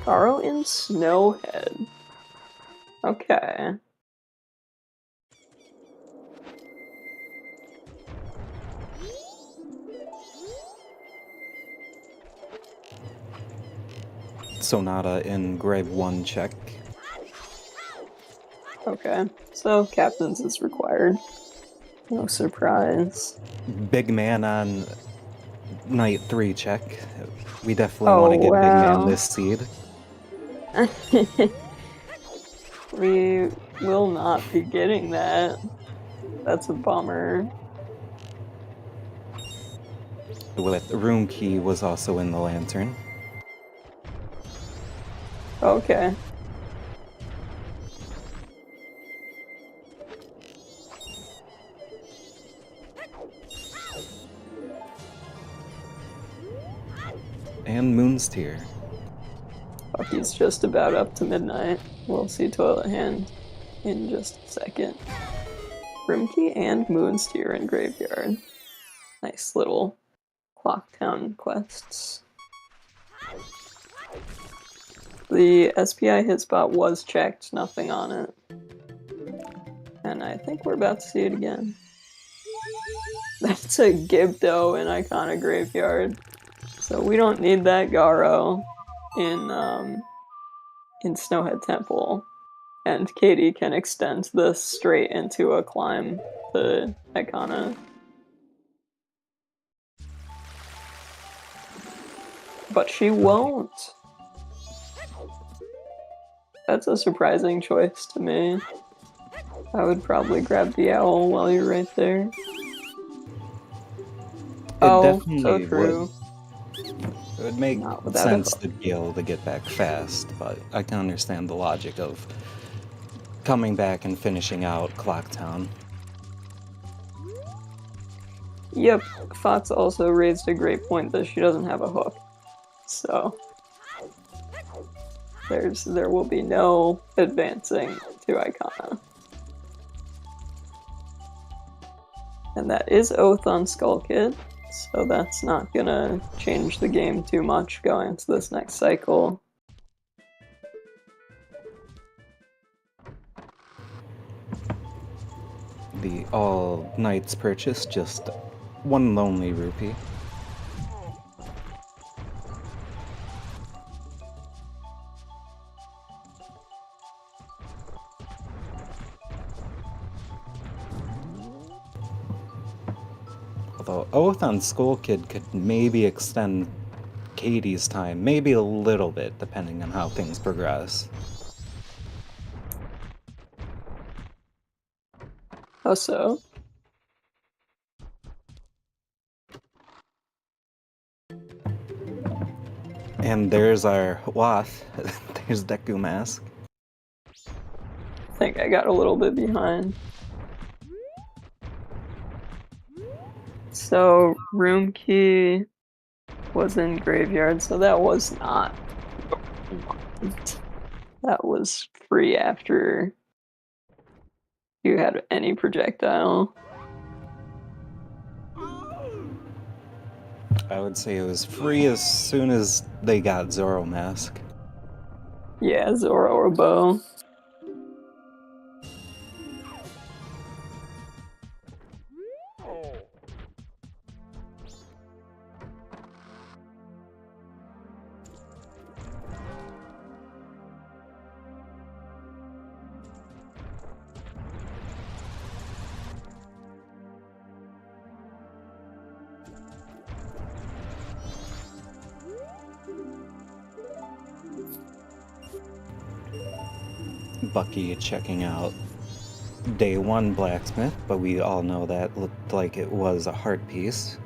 S2: Garo in Snowhead. Okay.
S3: Sonata in Grave 1 check.
S2: Okay, so Captain's is required. No surprise.
S3: Big Man on Night 3 check. We definitely want to get Big Man this seed.
S2: We will not be getting that. That's a bummer.
S3: With Room Key was also in the lantern.
S2: Okay.
S3: And Moon's Tear.
S2: Bucky's just about up to midnight. We'll see Toilet Hand in just a second. Room Key and Moon's Tear in Graveyard. Nice little Clocktown quests. The SPI hit spot was checked, nothing on it. And I think we're about to see it again. That's a Gibdo in Iconic Graveyard. So we don't need that Garo in Snowhead Temple. And Katie can extend this straight into a climb to Icona. But she won't. That's a surprising choice to me. I would probably grab the owl while you're right there. So true.
S3: It would make sense to be able to get back fast, but I can understand the logic of coming back and finishing out Clocktown.
S2: Yep, Fox also raised a great point that she doesn't have a hook. So there will be no advancing to Icona. And that is Oath on Skull Kid, so that's not gonna change the game too much going into this next cycle.
S3: The all knights purchase, just one lonely rupee. Although Oath on Skull Kid could maybe extend Katie's time, maybe a little bit, depending on how things progress.
S2: How so?
S3: And there's our Wath. There's Deku Mask.
S2: I think I got a little bit behind. So, room key was in graveyard, so that was not... That was free after you had any projectile.
S3: I would say it was free as soon as they got Zoro Mask.
S2: Yeah, Zoro or bow.
S3: Bucky checking out Day 1 Blacksmith, but we all know that looked like it was a heart piece.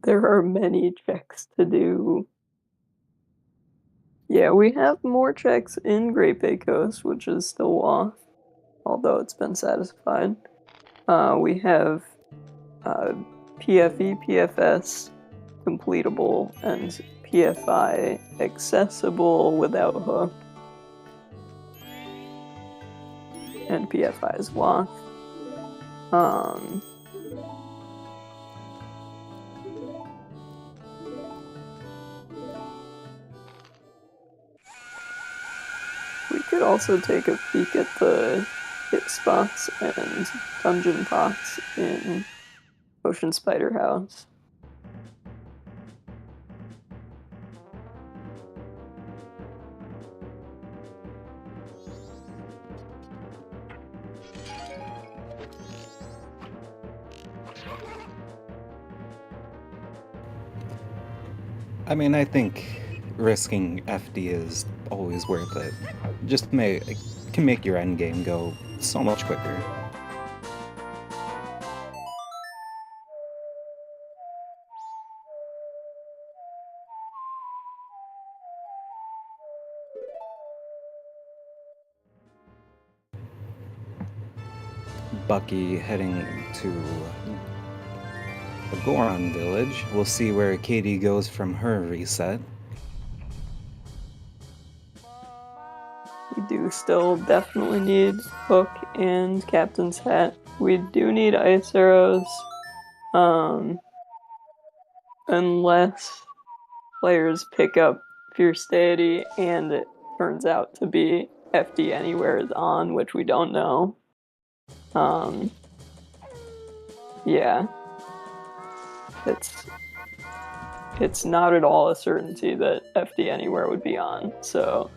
S2: There are many checks to do. Yeah, we have more checks in Great Bay Coast, which is still off, although it's been satisfied. We have PFE, PFS completable, and PFI accessible without hook. And PFI is Wath. We could also take a peek at the hit spots and dungeon pots in Ocean Spider House.
S3: I mean, I think risking FD is always worth it. Just it can make your endgame go so much quicker. Bucky heading to the Goron village. We'll see where Katie goes from her reset.
S2: We do still definitely need Hook and Captain's Hat. We do need Ice Arrows. Unless players pick up Fierce Deity and it turns out to be FD Anywhere is on, which we don't know. Yeah. It's not at all a certainty that FD Anywhere would be on, so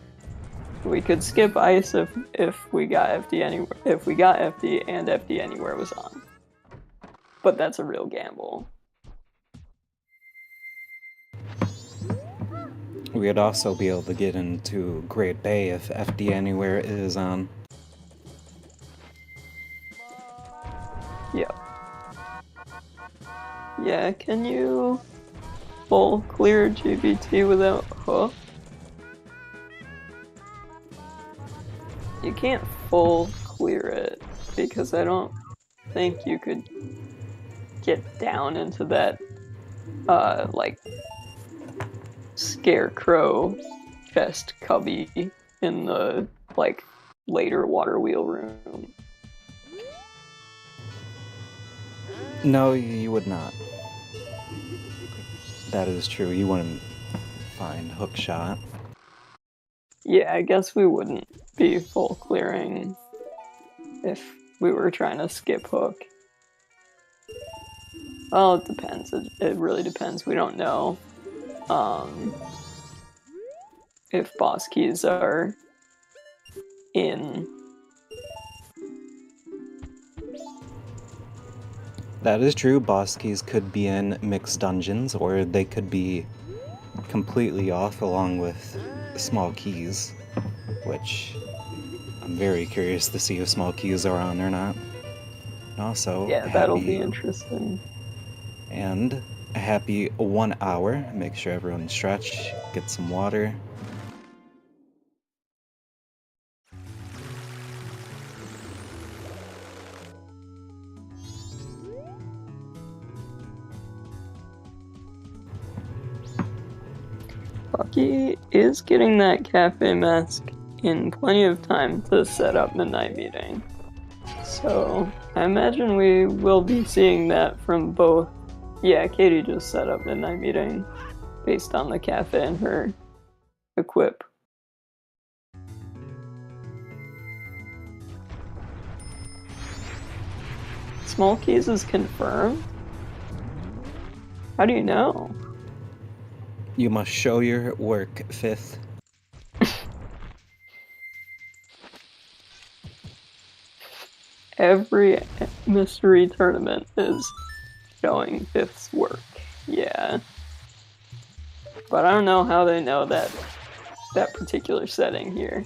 S2: we could skip Ice if we got FD Anywhere, if we got FD and FD Anywhere was on. But that's a real gamble.
S3: We'd also be able to get into Great Bay if FD Anywhere is on.
S2: Yep. Yeah, can you full clear GBT without Hook? You can't full clear it because I don't think you could get down into that like scarecrow chest cubby in the like later water wheel room.
S3: No, you would not. That is true. You wouldn't find Hookshot.
S2: Yeah, I guess we wouldn't be full clearing if we were trying to skip Hook. Well, it depends. It really depends. We don't know if boss keys are in.
S3: That is true. Boss keys could be in mixed dungeons, or they could be completely off along with small keys, which I'm very curious to see if small keys are on or not. And also,
S2: Yeah, that'll be interesting.
S3: And a happy 1 hour. Make sure everyone stretch, get some water.
S2: Bucky is getting that cafe mask in plenty of time to set up Midnight Meeting. So I imagine we will be seeing that from both. Yeah, Katie just set up Midnight Meeting based on the cafe and her equip. Small keys is confirmed? How do you know?
S3: You must show your work, Fifth.
S2: Every mystery tournament is showing Fifth's work. Yeah. But I don't know how they know that particular setting here.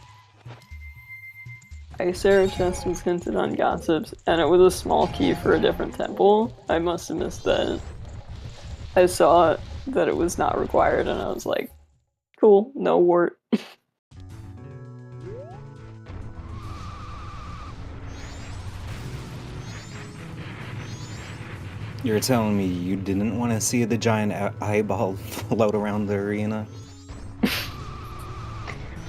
S2: Ice Arrow chest was hinted on Gossips, and it was a small key for a different temple. I must have missed that. I saw that it was not required, and I was like, cool, no wart.
S3: You're telling me you didn't want to see the giant eyeball float around the arena?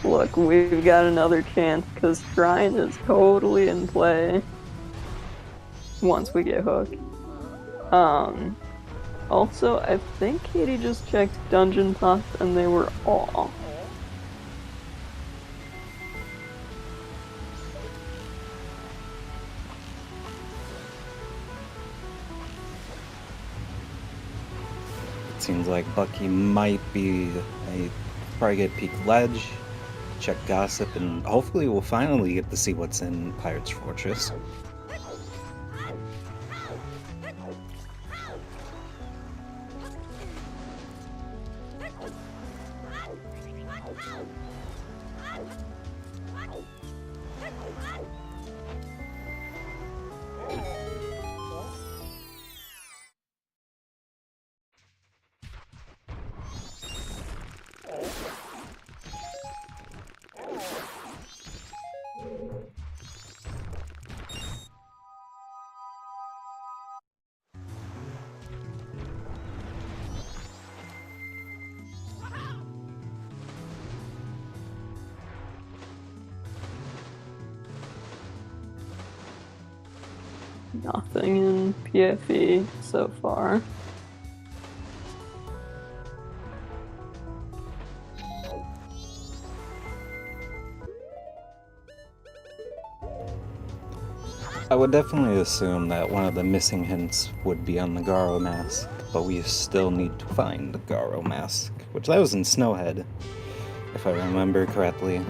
S2: Look, we've got another chance, because Shrine is totally in play once we get Hook. Also, I think Katie just checked Dungeon Pass, and they were all.
S3: It seems like Bucky might be probably get peak ledge, check Gossip, and hopefully we'll finally get to see what's in Pirate's Fortress.
S2: Nothing in PFE so far.
S3: I would definitely assume that one of the missing hints would be on the Garo mask, but we still need to find the Garo mask, which that was in Snowhead, if I remember correctly.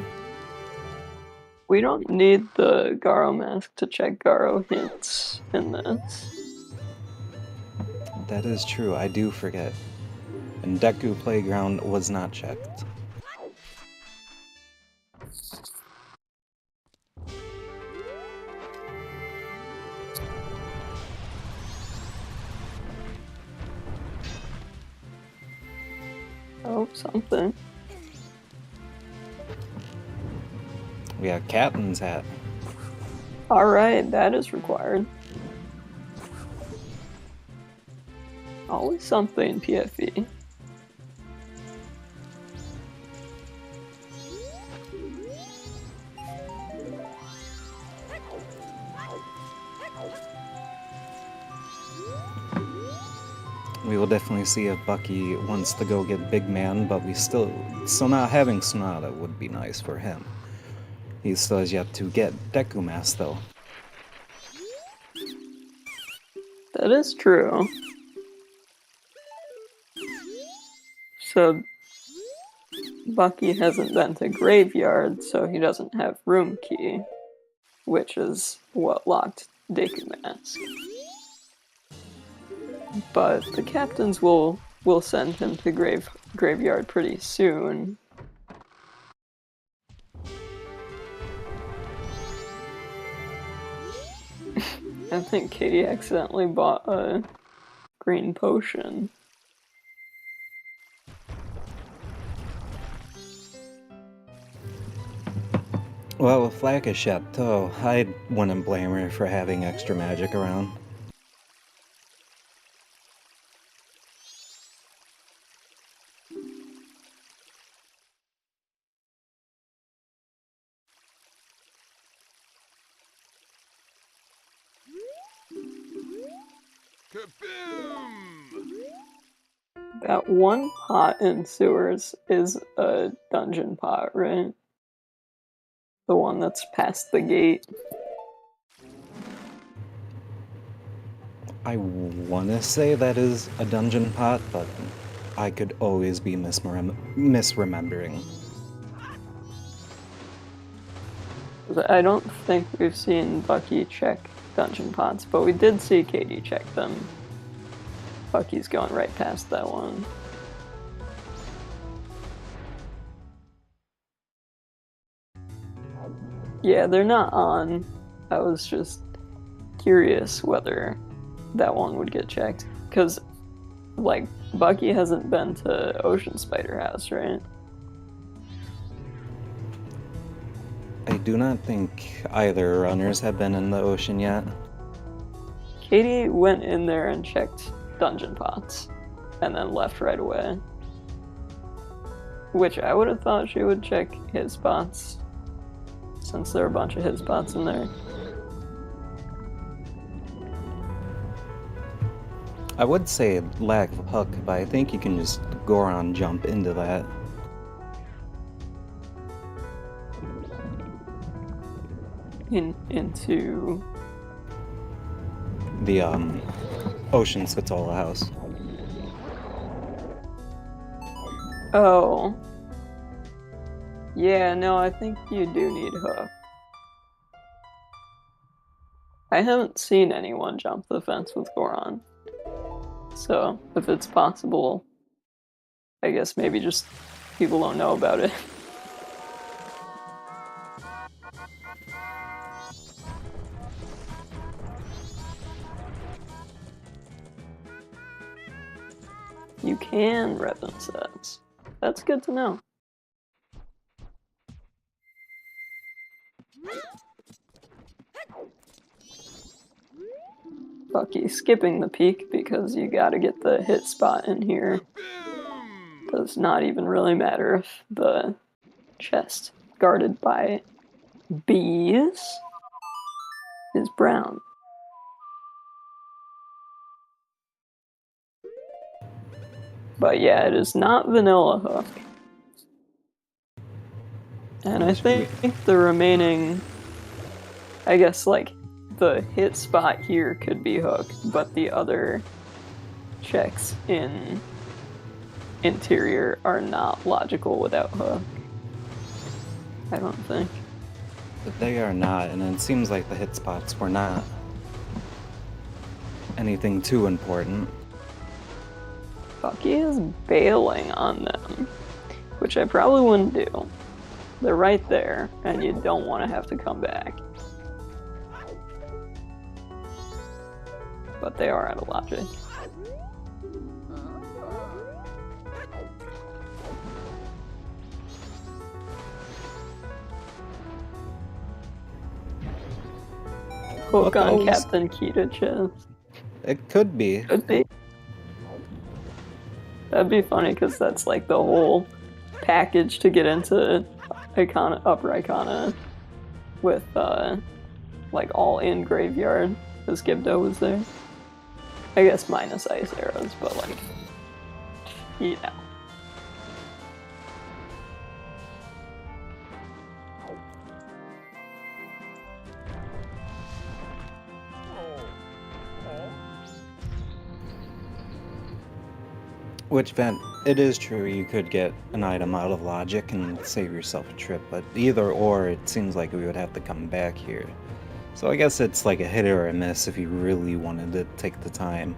S2: We don't need the Garo mask to check Garo hints in this.
S3: That is true, I do forget. And Deku Playground was not checked.
S2: Oh, something.
S3: We got Captain's Hat.
S2: Alright, that is required. Always something in PFE.
S3: We will definitely see if Bucky wants to go get Big Man, but we still... So not having Sonata would be nice for him. He still has yet to get Deku Mask, though.
S2: That is true. So, Bucky hasn't been to Graveyard, so he doesn't have Room Key, which is what locked Deku Mask. But the captains will send him to Graveyard pretty soon. I think Katie accidentally bought a green potion.
S3: Well, with Flacca Chateau, I wouldn't blame her for having extra magic around.
S2: That one pot in sewers is a dungeon pot, right? The one that's past the gate.
S3: I want to say that is a dungeon pot, but I could always be misremembering.
S2: I don't think we've seen Bucky check dungeon pots, but we did see Katie check them. Bucky's going right past that one. Yeah, they're not on. I was just curious whether that one would get checked. Because, like, Bucky hasn't been to Ocean Spider House, right?
S3: I do not think either runners have been in the ocean yet.
S2: Katie went in there and checked dungeon pots, and then left right away. Which I would have thought she would check his spots, since there are a bunch of his spots in there.
S3: I would say lack of hook, but I think you can just Goron jump into that.
S2: Into
S3: The Ocean Spatola house.
S2: Oh. Yeah, no, I think you do need hook. I haven't seen anyone jump the fence with Goron. So, if it's possible, I guess maybe just people don't know about it. You can resin sets. That's good to know. Bucky skipping the peak because you gotta get the hit spot in here. Does not even really matter if the chest guarded by bees is brown. But yeah, it is not vanilla hook. And I think the remaining, I guess, like, the hit spot here could be hook, but the other checks in interior are not logical without hook. I don't think.
S3: But they are not, and it seems like the hit spots were not anything too important.
S2: Bucky is bailing on them, which I probably wouldn't do. They're right there, and you don't want to have to come back. But they are out of logic. Hook on Captain Kita chest.
S3: It could be.
S2: Could be. That'd be funny because that's like the whole package to get into Icona, Upper Icona with like all in graveyard because Gibdo was there. I guess minus ice arrows, but like, you know.
S3: Which, Vent, it is true you could get an item out of logic and save yourself a trip, but either or, it seems like we would have to come back here. So I guess it's like a hit or a miss if you really wanted to take the time.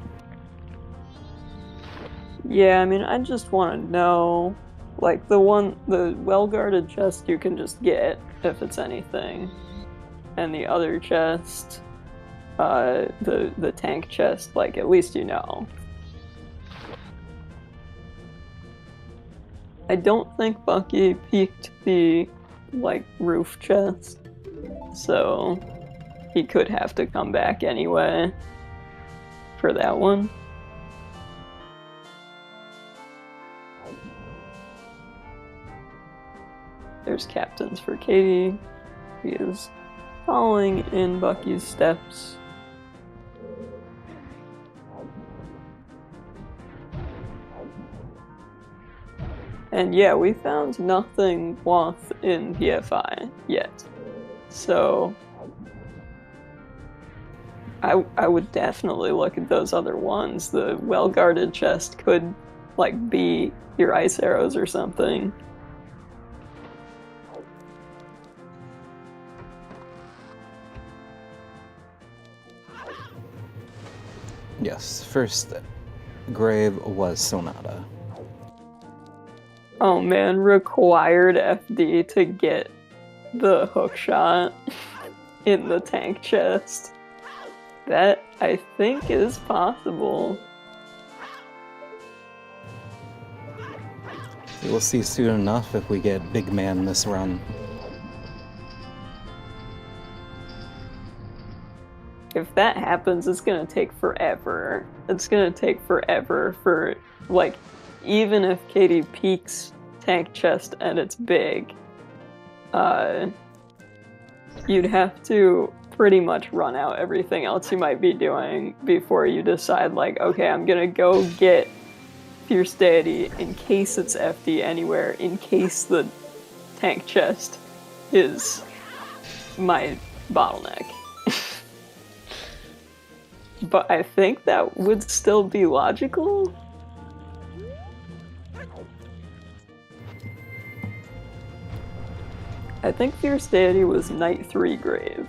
S2: Yeah, I mean, I just want to know, like, the well-guarded chest you can just get if it's anything, and the other chest, the tank chest, like, at least you know. I don't think Bucky peeked the, like, roof chest, so he could have to come back anyway for that one. There's captains for Katie. He is following in Bucky's steps. And yeah, we found nothing worth in PFI yet. So I would definitely look at those other ones. The well-guarded chest could like be your ice arrows or something.
S3: Yes, first grave was Sonata.
S2: Oh man, required FD to get the hook shot in the tank chest. That, I think, is possible.
S3: We'll see soon enough if we get Big Man this run.
S2: If that happens, it's gonna take forever. It's gonna take forever for, like, even if Katie peaks tank chest and it's big, you'd have to pretty much run out everything else you might be doing before you decide, like, okay, I'm gonna go get Fierce Deity in case it's FD anywhere, in case the tank chest is my bottleneck. But I think that would still be logical. I think Fierce Deity was Night 3 grave.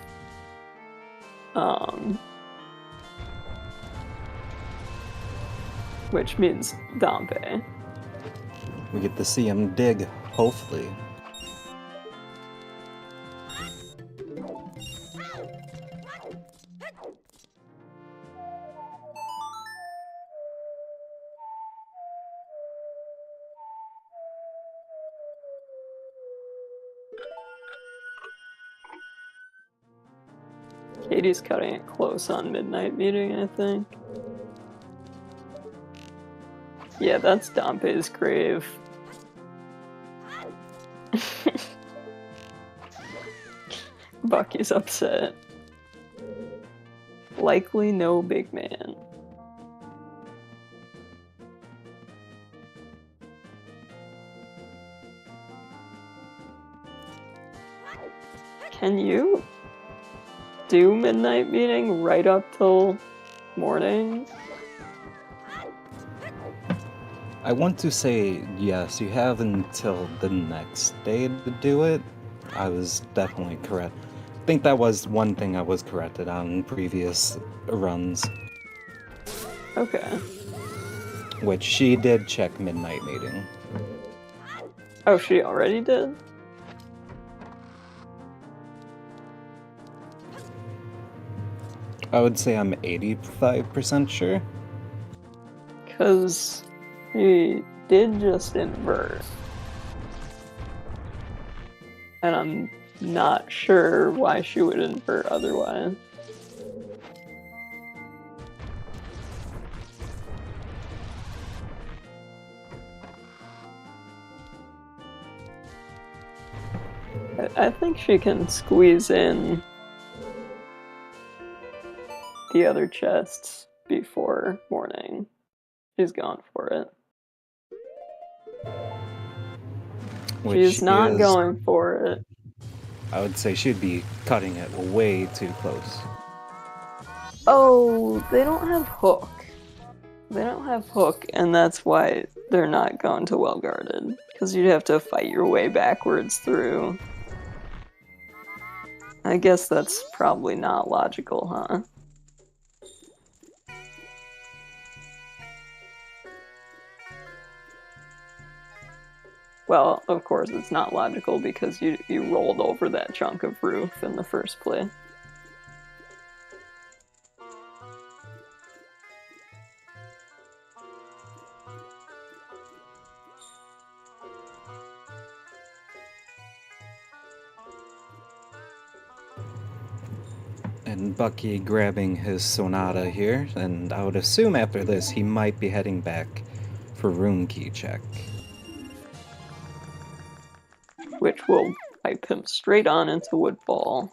S2: Which means Dompe.
S3: We get to see him dig, hopefully.
S2: Katie's cutting it close on Midnight Meeting, I think. Yeah, that's Dompe's grave. Bucky's upset. Likely no big man. Can you do midnight meeting right up till morning?
S3: I want to say yes, you have until the next day to do it. I was definitely correct. I think that was one thing I was corrected on in previous runs.
S2: Okay.
S3: Which she did check midnight meeting.
S2: Oh, she already did?
S3: I would say I'm 85% sure.
S2: Because she did just invert. And I'm not sure why she would invert otherwise. I think she can squeeze in the other chests before morning. She's going for it. She's not going for it.
S3: I would say she'd be cutting it way too close.
S2: Oh, they don't have hook. They don't have hook, and that's why they're not going to well guarded. Because you'd have to fight your way backwards through. I guess that's probably not logical, huh? Well, of course it's not logical because you rolled over that chunk of roof in the first place.
S3: And Bucky grabbing his Sonata here, and I would assume after this he might be heading back for room key check.
S2: Which will pipe him straight on into Woodfall.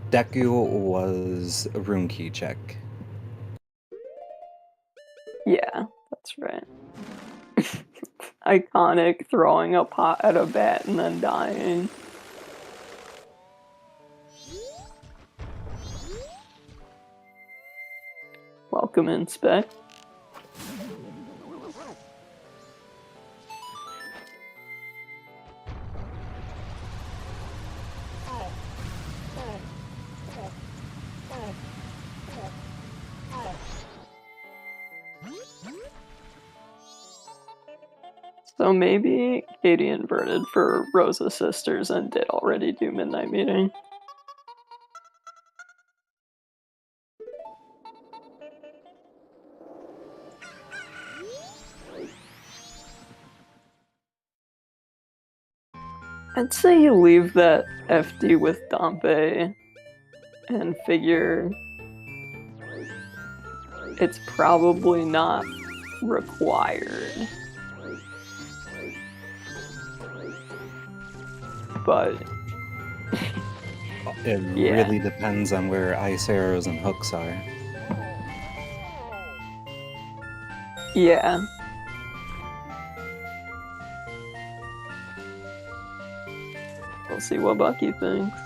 S3: Deku was a room key check.
S2: Yeah, that's right. Iconic throwing a pot at a bat and then dying. Welcome in, Spec. So maybe Katie inverted for Rosa's sisters and did already do midnight meeting. I'd say you leave that FD with Dompe and figure it's probably not required. But
S3: it really depends on where ice arrows and hooks are.
S2: Yeah. We'll see what Bucky thinks.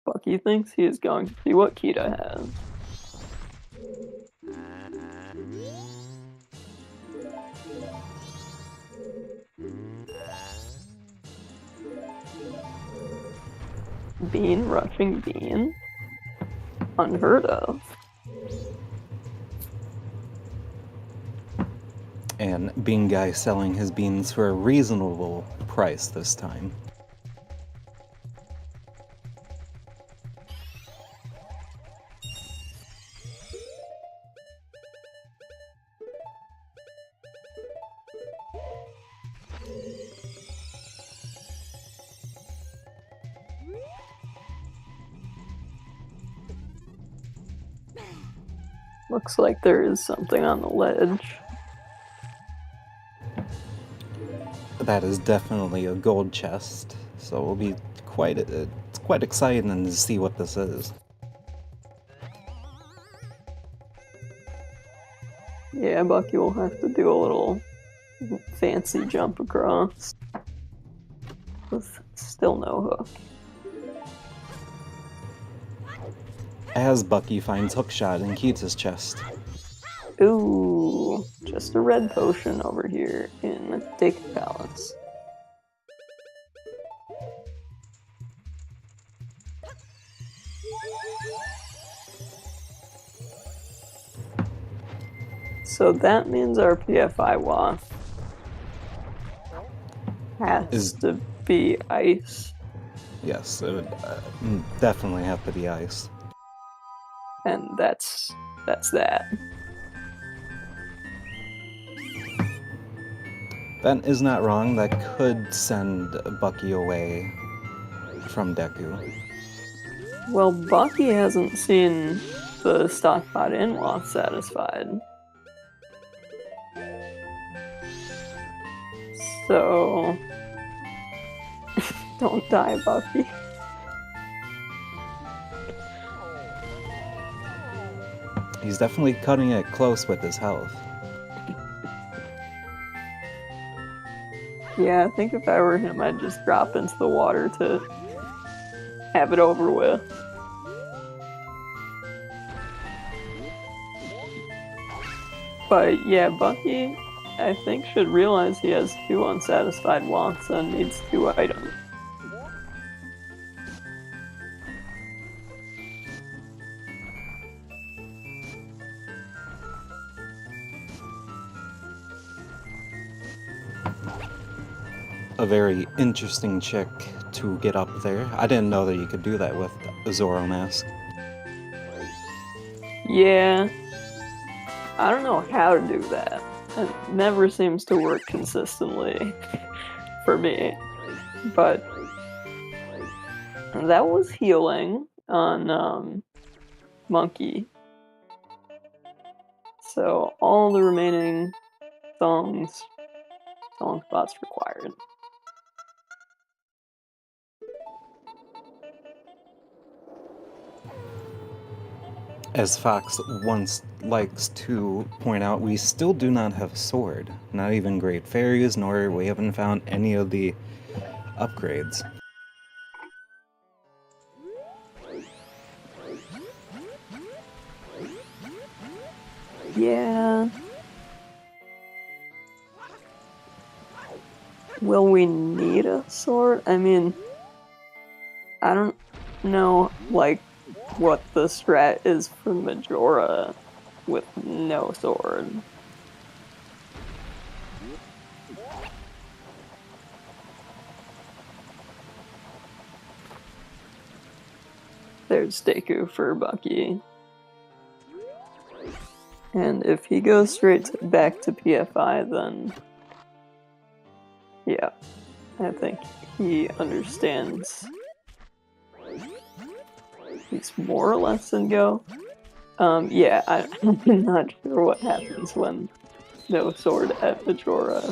S2: Bucky thinks he is going to see what Kita has. Bean rushing Bean? Unheard of.
S3: And Bean Guy selling his beans for a reasonable price this time.
S2: Looks like there is something on the ledge.
S3: That is definitely a gold chest, so it'll be quite quite exciting to see what this is.
S2: Yeah, Bucky will have to do a little fancy jump across. With still no hook.
S3: As Bucky finds Hookshot in Keats' chest.
S2: Ooh, just a red potion over here in Dick Palace. So that means our PFI waff has to be ice.
S3: Yes, it would definitely have to be ice.
S2: And that's that.
S3: That is not wrong. That could send Bucky away from Deku.
S2: Well, Bucky hasn't seen the stockpot in waff satisfied. So don't die, Bucky.
S3: He's definitely cutting it close with his health.
S2: Yeah, I think if I were him, I'd just drop into the water to have it over with. But yeah, Bucky, I think, should realize he has 2 unsatisfied wants and needs 2 items.
S3: A very interesting chick to get up there. I didn't know that you could do that with a Zoro mask.
S2: Yeah, I don't know how to do that. It never seems to work consistently for me. But that was healing on Monkey. So all the remaining song spots required.
S3: As Fox once likes to point out, we still do not have a sword. Not even Great Fairies, nor we haven't found any of the upgrades.
S2: Yeah. Will we need a sword? I mean, I don't know, like, what the strat is for Majora with no sword. There's Deku for Bucky. And if he goes straight back to PFI, then yeah, I think he understands. He's more or less in go. Yeah, I'm not sure what happens when no sword at Majora.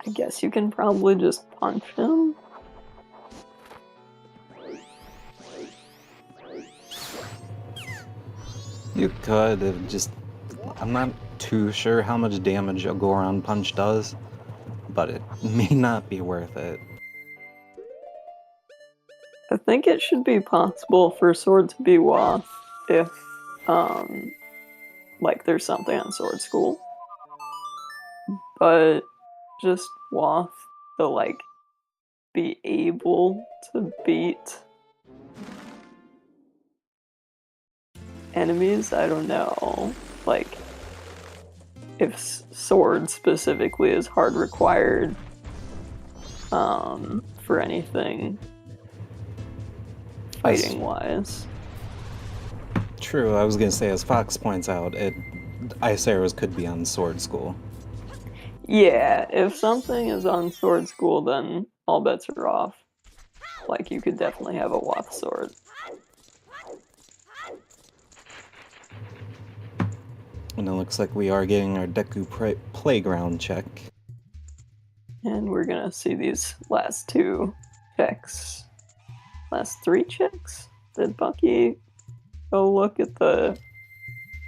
S2: I guess you can probably just punch him.
S3: You could, I'm not too sure how much damage a Goron punch does, but it may not be worth it.
S2: I think it should be possible for sword to be waff if, like, there's something on Sword School. But just waff to, like, be able to beat enemies, I don't know. Like, if sword specifically is hard required for anything fighting wise.
S3: True, I was gonna say, as Fox points out, Ice Arrows could be on Sword School.
S2: Yeah, if something is on Sword School, then all bets are off. Like, you could definitely have a waff sword.
S3: And it looks like we are getting our Deku playground check.
S2: And we're gonna see these last two checks. Last three checks? Did Bucky go look at the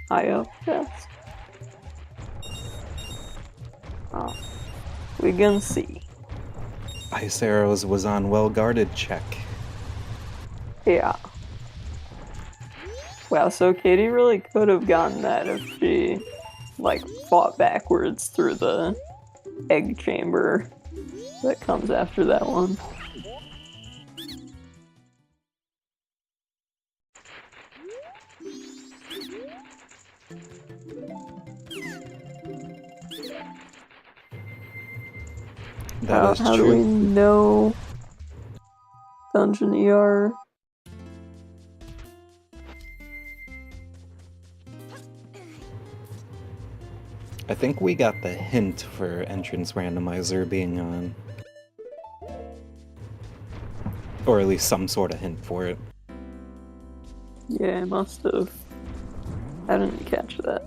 S2: high up chest? Oh, we gonna see.
S3: Ice Arrows was on well-guarded check.
S2: Yeah. Wow, so Katie really could have gotten that if she, like, fought backwards through the egg chamber that comes after that one.
S3: That is
S2: How do
S3: true.
S2: we know Dungeon ER?
S3: I think we got the hint for entrance randomizer being on. Or at least some sort of hint for it.
S2: Yeah, I must have. I didn't catch that.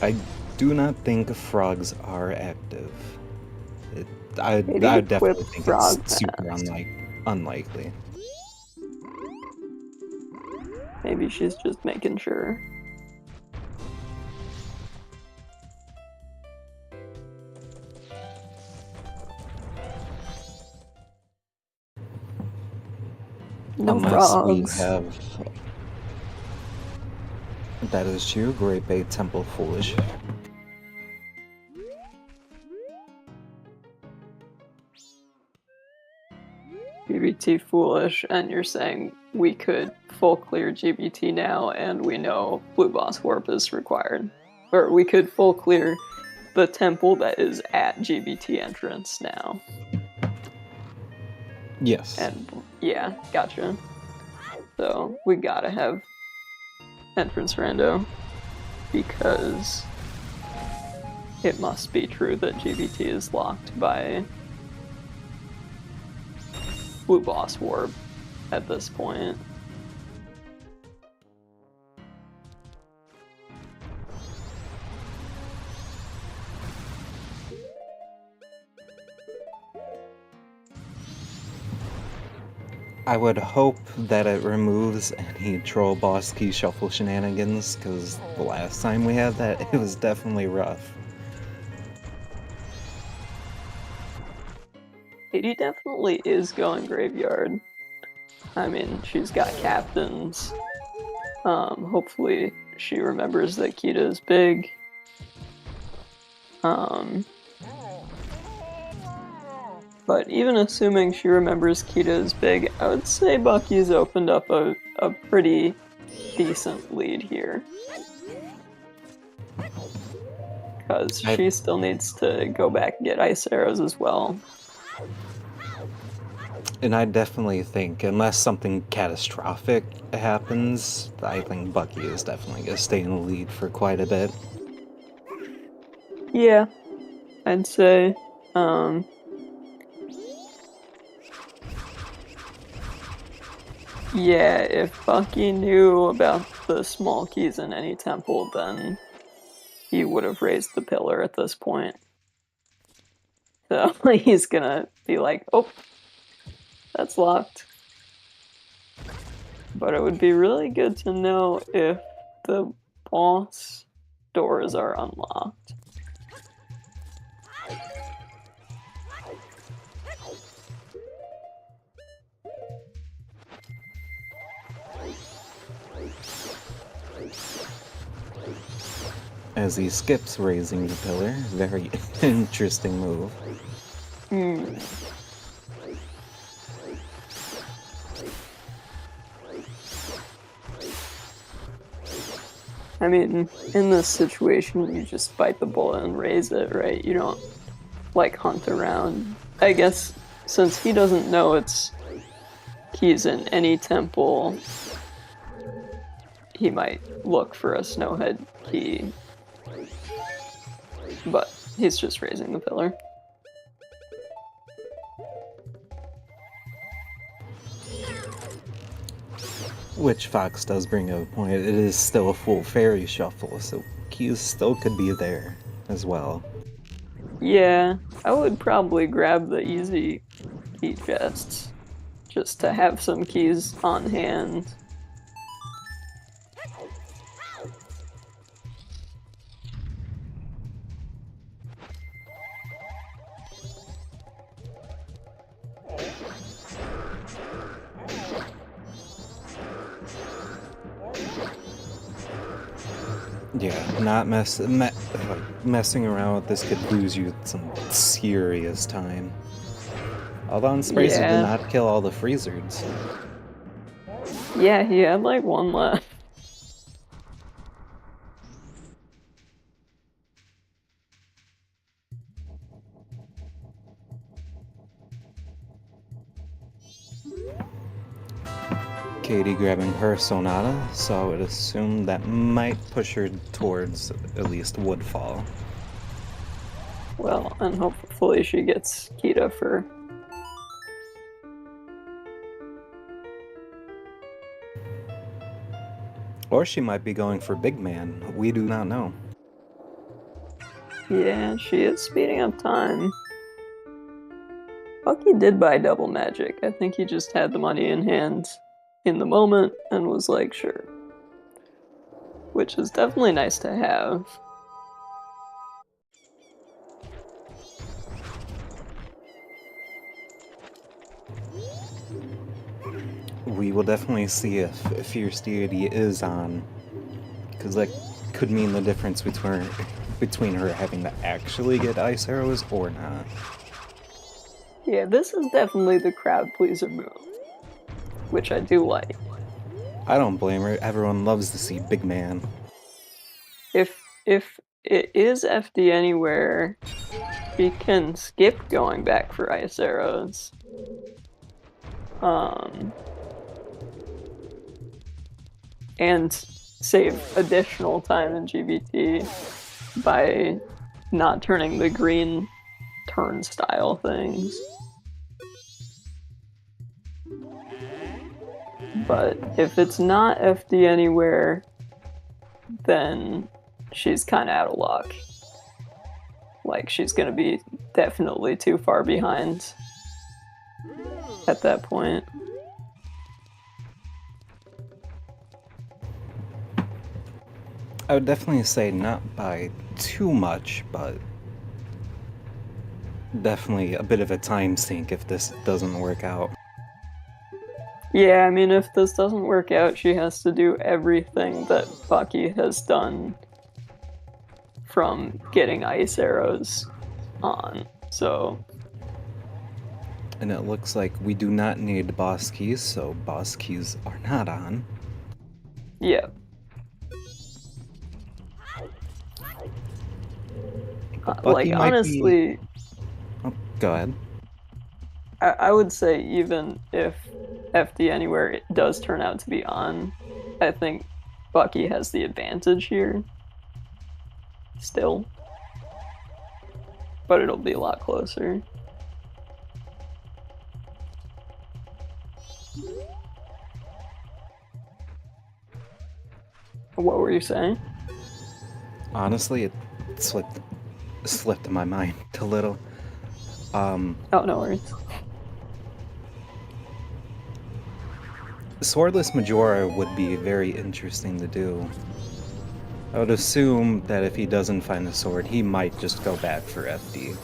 S3: I do not think frogs are active. I
S2: Maybe
S3: definitely
S2: equip
S3: think
S2: frog
S3: it's super
S2: pass.
S3: unlikely.
S2: Maybe she's just making sure. No
S3: Unless we
S2: frogs.
S3: have... That is true. Great Bay Temple Foolish.
S2: GBT foolish, and you're saying we could full clear GBT now, and we know Blue Boss Warp is required. Or we could full clear the temple that is at GBT entrance now.
S3: Yes.
S2: And yeah, gotcha. So we gotta have entrance rando because it must be true that GBT is locked by Blue Boss Warp at this point.
S3: I would hope that it removes any troll boss key shuffle shenanigans, because the last time we had that, it was definitely rough.
S2: Katie definitely is going graveyard. I mean, she's got captains. Hopefully she remembers that Kita is big. But even assuming she remembers Kita is big, I would say Bucky's opened up a pretty decent lead here. Because she still needs to go back and get ice arrows as well.
S3: And I definitely think, unless something catastrophic happens, I think Bucky is definitely going to stay in the lead for quite a bit.
S2: Yeah, I'd say, yeah, if Bucky knew about the small keys in any temple, then he would have raised the pillar at this point. So he's gonna be like, oh, that's locked. But it would be really good to know if the boss doors are unlocked.
S3: As he skips raising the pillar, very interesting move.
S2: I mean, in this situation, you just bite the bullet and raise it, right? You don't, like, hunt around. I guess, since he doesn't know it's keys in any temple, he might look for a snowhead key. But he's just raising the pillar.
S3: Which Fox does bring up a point. It is still a full fairy shuffle, so keys still could be there as well.
S2: Yeah, I would probably grab the easy key chests just to have some keys on hand.
S3: Yeah, not messing around with this could lose you some serious time. Although I'm surprised he did not kill all the freezers.
S2: Yeah, he had like one left.
S3: Katie grabbing her Sonata, so I would assume that might push her towards at least Woodfall.
S2: Well, and hopefully she gets Kita for...
S3: Or she might be going for Big Man. We do not know.
S2: Yeah, she is speeding up time. Bucky did buy double magic. I think he just had the money in hand in the moment and was like, sure. Which is definitely nice to have.
S3: We will definitely see if Fierce Deity is on, because that could mean the difference between her having to actually get ice arrows or not.
S2: Yeah, this is definitely the crowd pleaser move, which I do like.
S3: I don't blame her. Everyone loves to see Big Man.
S2: If it is FD anywhere, she can skip going back for ice arrows. And save additional time in GBT by not turning the green turnstile things. But if it's not FD anywhere, then she's kind of out of luck. Like, she's gonna be definitely too far behind at that point.
S3: I would definitely say not by too much, but definitely a bit of a time sink if this doesn't work out.
S2: Yeah, I mean, if this doesn't work out, she has to do everything that Bucky has done from getting ice arrows on, so...
S3: And it looks like we do not need boss keys, so boss keys are not on.
S2: Yeah. Like, honestly...
S3: Oh, go ahead.
S2: I would say even if FD Anywhere it does turn out to be on, I think Bucky has the advantage here. Still. But it'll be a lot closer. What were you saying?
S3: Honestly, it slipped my mind a little.
S2: Oh, no worries.
S3: Swordless Majora would be very interesting to do. I would assume that if he doesn't find the sword, he might just go back for FD.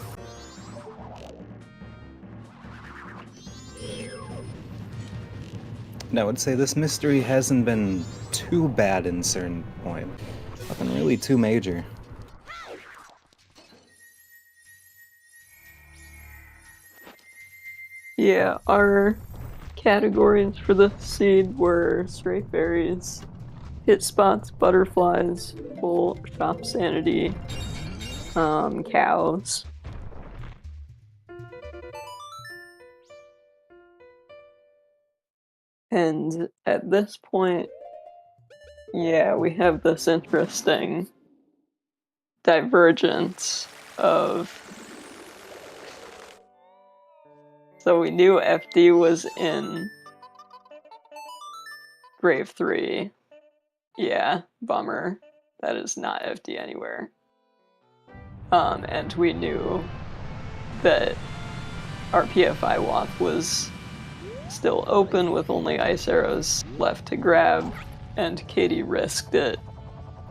S3: And I would say this mystery hasn't been too bad in certain point. Nothing really too major.
S2: Yeah, our categories for the seed were stray fairies, hit spots, butterflies, full shop sanity, cows. And at this point, yeah, we have this interesting divergence of... So we knew FD was in Grave 3. Yeah, bummer. That is not FD anywhere. And we knew that our PFI Wath was still open with only ice arrows left to grab, and Katie risked it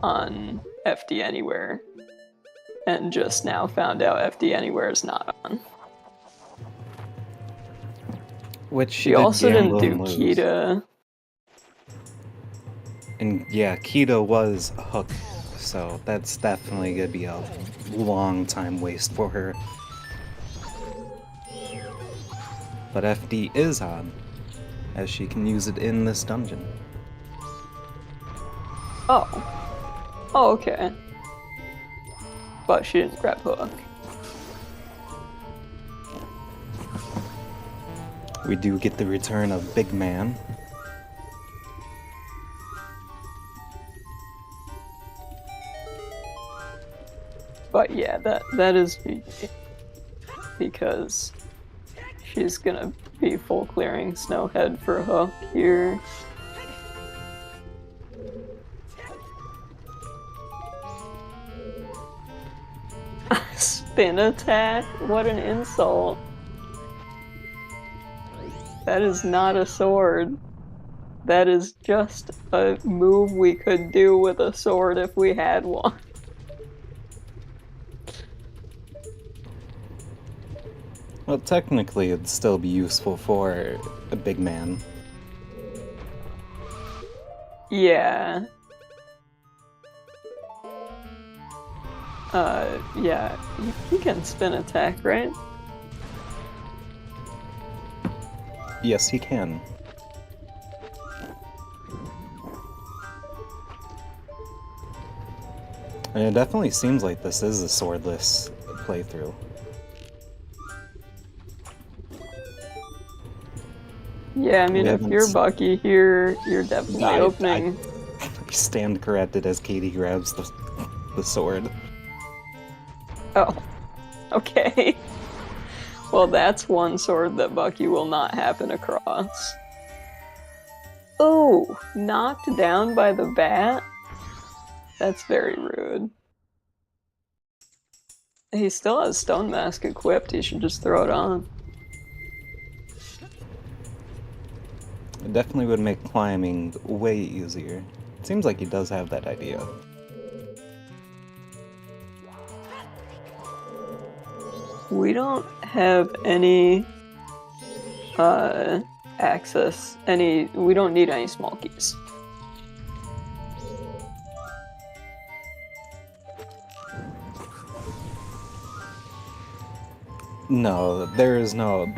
S2: on FD Anywhere, and just now found out FD Anywhere is not on.
S3: Which
S2: She also didn't do
S3: lose.
S2: Kita.
S3: And yeah, Keto was a hook, so that's definitely gonna be a long time waste for her. But FD is on, as she can use it in this dungeon.
S2: Oh. Oh, okay. But she didn't grab hook.
S3: We do get the return of Big Man.
S2: But yeah, that is because she's gonna be full clearing Snowhead for hook here. Spin attack? What an insult. That is not a sword. That is just a move we could do with a sword if we had one.
S3: Well, technically, it'd still be useful for a big man.
S2: Yeah. Yeah, he can spin attack, right?
S3: Yes, he can. And it definitely seems like this is a swordless playthrough.
S2: Yeah, I mean, if you're Bucky here, you're definitely opening.
S3: I stand corrected as Katie grabs the sword.
S2: Oh, okay. Well, that's one sword that Bucky will not happen across. Oh, knocked down by the bat? That's very rude. He still has Stone Mask equipped, he should just throw it on.
S3: It definitely would make climbing way easier. It seems like he does have that idea.
S2: We don't have any access, we don't need any small keys.
S3: No, there is no...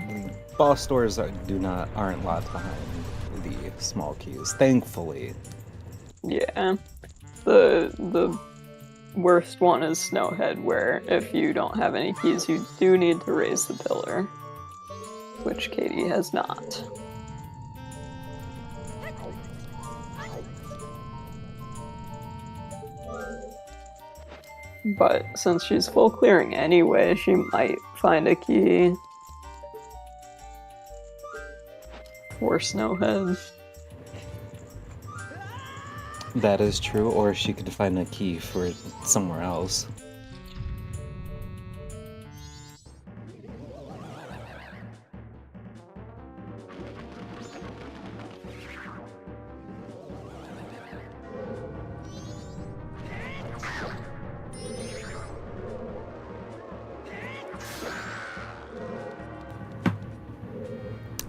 S3: Boss doors aren't locked behind the small keys, thankfully.
S2: Yeah. The worst one is Snowhead, where if you don't have any keys, you do need to raise the pillar, which Katie has not. But since she's full clearing anyway, she might find a key for Snowhead.
S3: That is true, or she could find a key for somewhere else.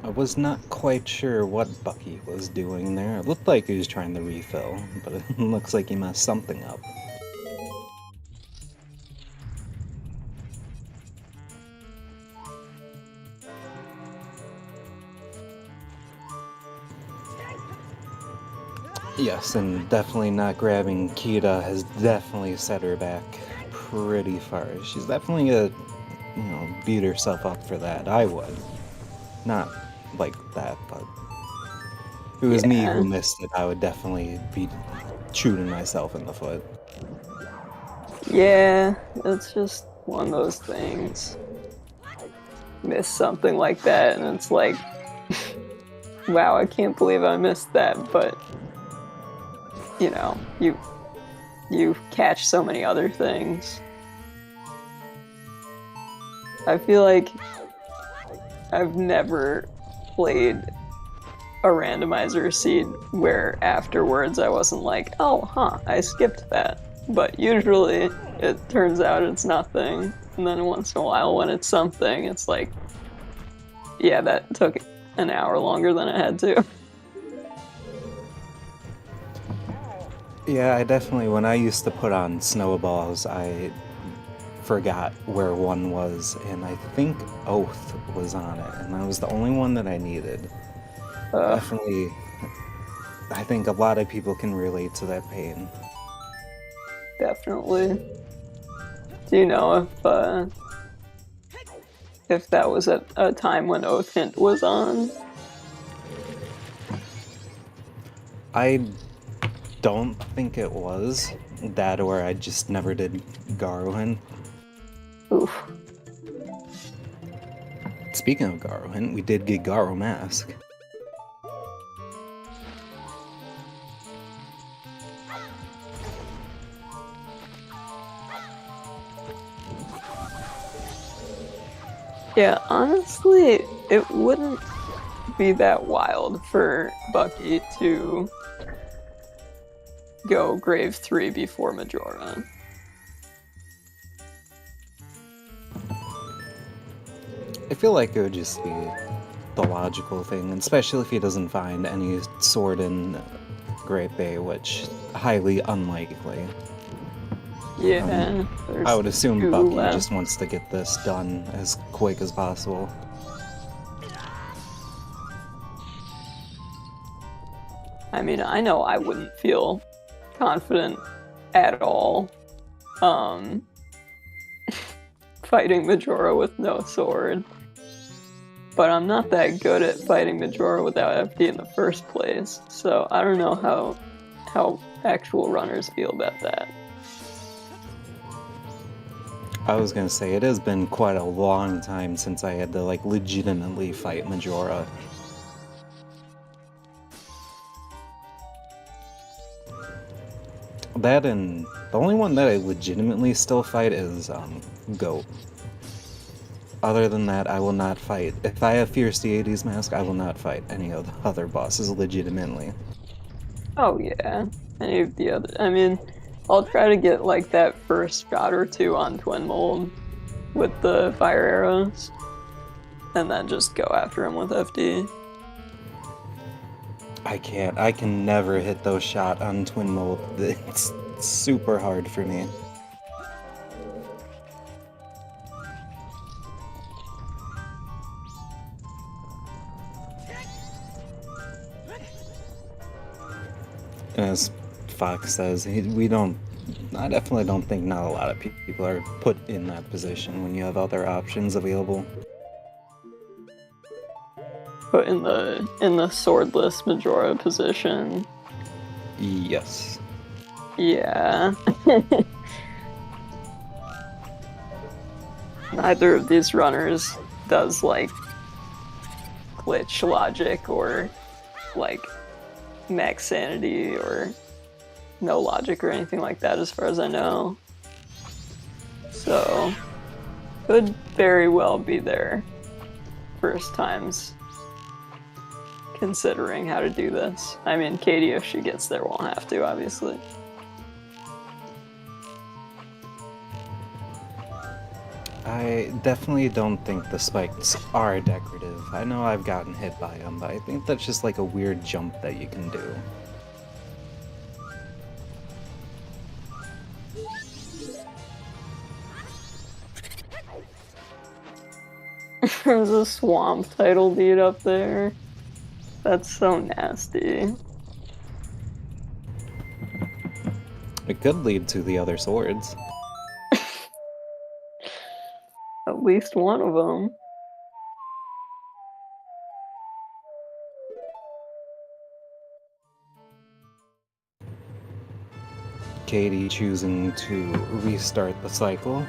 S3: I was not quite sure what Bucky was doing there. It looked like he was trying to refill, but it looks like he messed something up. Yes, and definitely not grabbing Kita has definitely set her back pretty far. She's definitely gonna, beat herself up for that. I would. Not like that, but if it was me who missed it, I would definitely be shooting myself in the foot.
S2: Yeah, it's just one of those things. Miss something like that, and it's like, wow, I can't believe I missed that, but you know, you catch so many other things. I feel like I've never played a randomizer seed where afterwards I wasn't like, oh, huh, I skipped that. But usually it turns out it's nothing, and then once in a while when it's something, it's like, yeah, that took an hour longer than it had to.
S3: Yeah, I definitely, when I used to put on snowballs, I forgot where one was, and I think Oath was on it, and that was the only one that I needed. Definitely, I think a lot of people can relate to that pain.
S2: Definitely. Do you know if that was at a time when Oath Hint was on?
S3: I don't think it was that, or I just never did Garrowen.
S2: Oof.
S3: Speaking of Garrowen, we did get Garrow Mask.
S2: Yeah, honestly, it wouldn't be that wild for Bucky to go Grave 3 before Majora.
S3: I feel like it would just be the logical thing, especially if he doesn't find any sword in Great Bay, which highly unlikely.
S2: Yeah,
S3: I would assume
S2: two
S3: Bucky
S2: left.
S3: just wants to get this done as quick as possible.
S2: I mean, I know I wouldn't feel confident at all fighting Majora with no sword. But I'm not that good at fighting Majora without FD in the first place, so I don't know how actual runners feel about that.
S3: I was gonna say, it has been quite a long time since I had to, like, legitimately fight Majora. That, and the only one that I legitimately still fight is, Goat. Other than that, I will not fight. If I have Fierce Deity's Mask, I will not fight any of the other bosses legitimately.
S2: Oh yeah, any of the other, I mean, I'll try to get like that first shot or two on Twin Mold with the fire arrows, and then just go after him with FD.
S3: I can't. I can never hit those shots on Twin Mold. It's super hard for me. As Fox says, I definitely don't think not a lot of people are put in that position when you have other options available.
S2: But in the swordless Majora position,
S3: Yes.
S2: yeah. Neither of these runners does like glitch logic or like max sanity or no logic or anything like that as far as I know. So could very well be their first times considering how to do this. I mean, Katie, if she gets there, won't have to, obviously.
S3: I definitely don't think the spikes are decorative. I know I've gotten hit by them, but I think that's just like a weird jump that you can do.
S2: There's a swamp title deed up there. That's so nasty.
S3: It could lead to the other swords.
S2: At least one of them.
S3: Katie choosing to restart the cycle.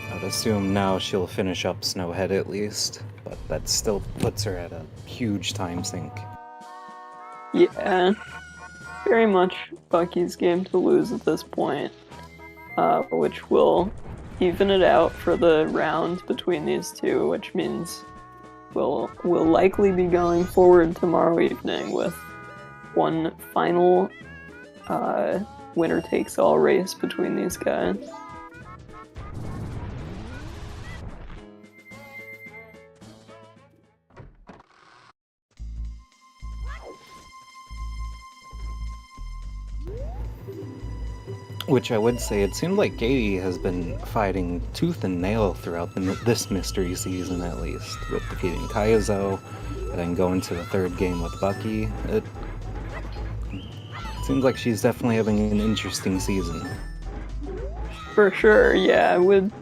S3: I would assume now she'll finish up Snowhead at least. but that still puts her at a huge time sink.
S2: Yeah, very much Bucky's game to lose at this point, which will even it out for the round between these two, which means we'll likely be going forward tomorrow evening with one final winner-takes-all race between these guys.
S3: Which I would say, it seemed like Katie has been fighting tooth and nail throughout this mystery season, at least, with defeating Kaizo, and then going to the third game with Bucky. It seems like she's definitely having an interesting season.
S2: For sure, yeah, I would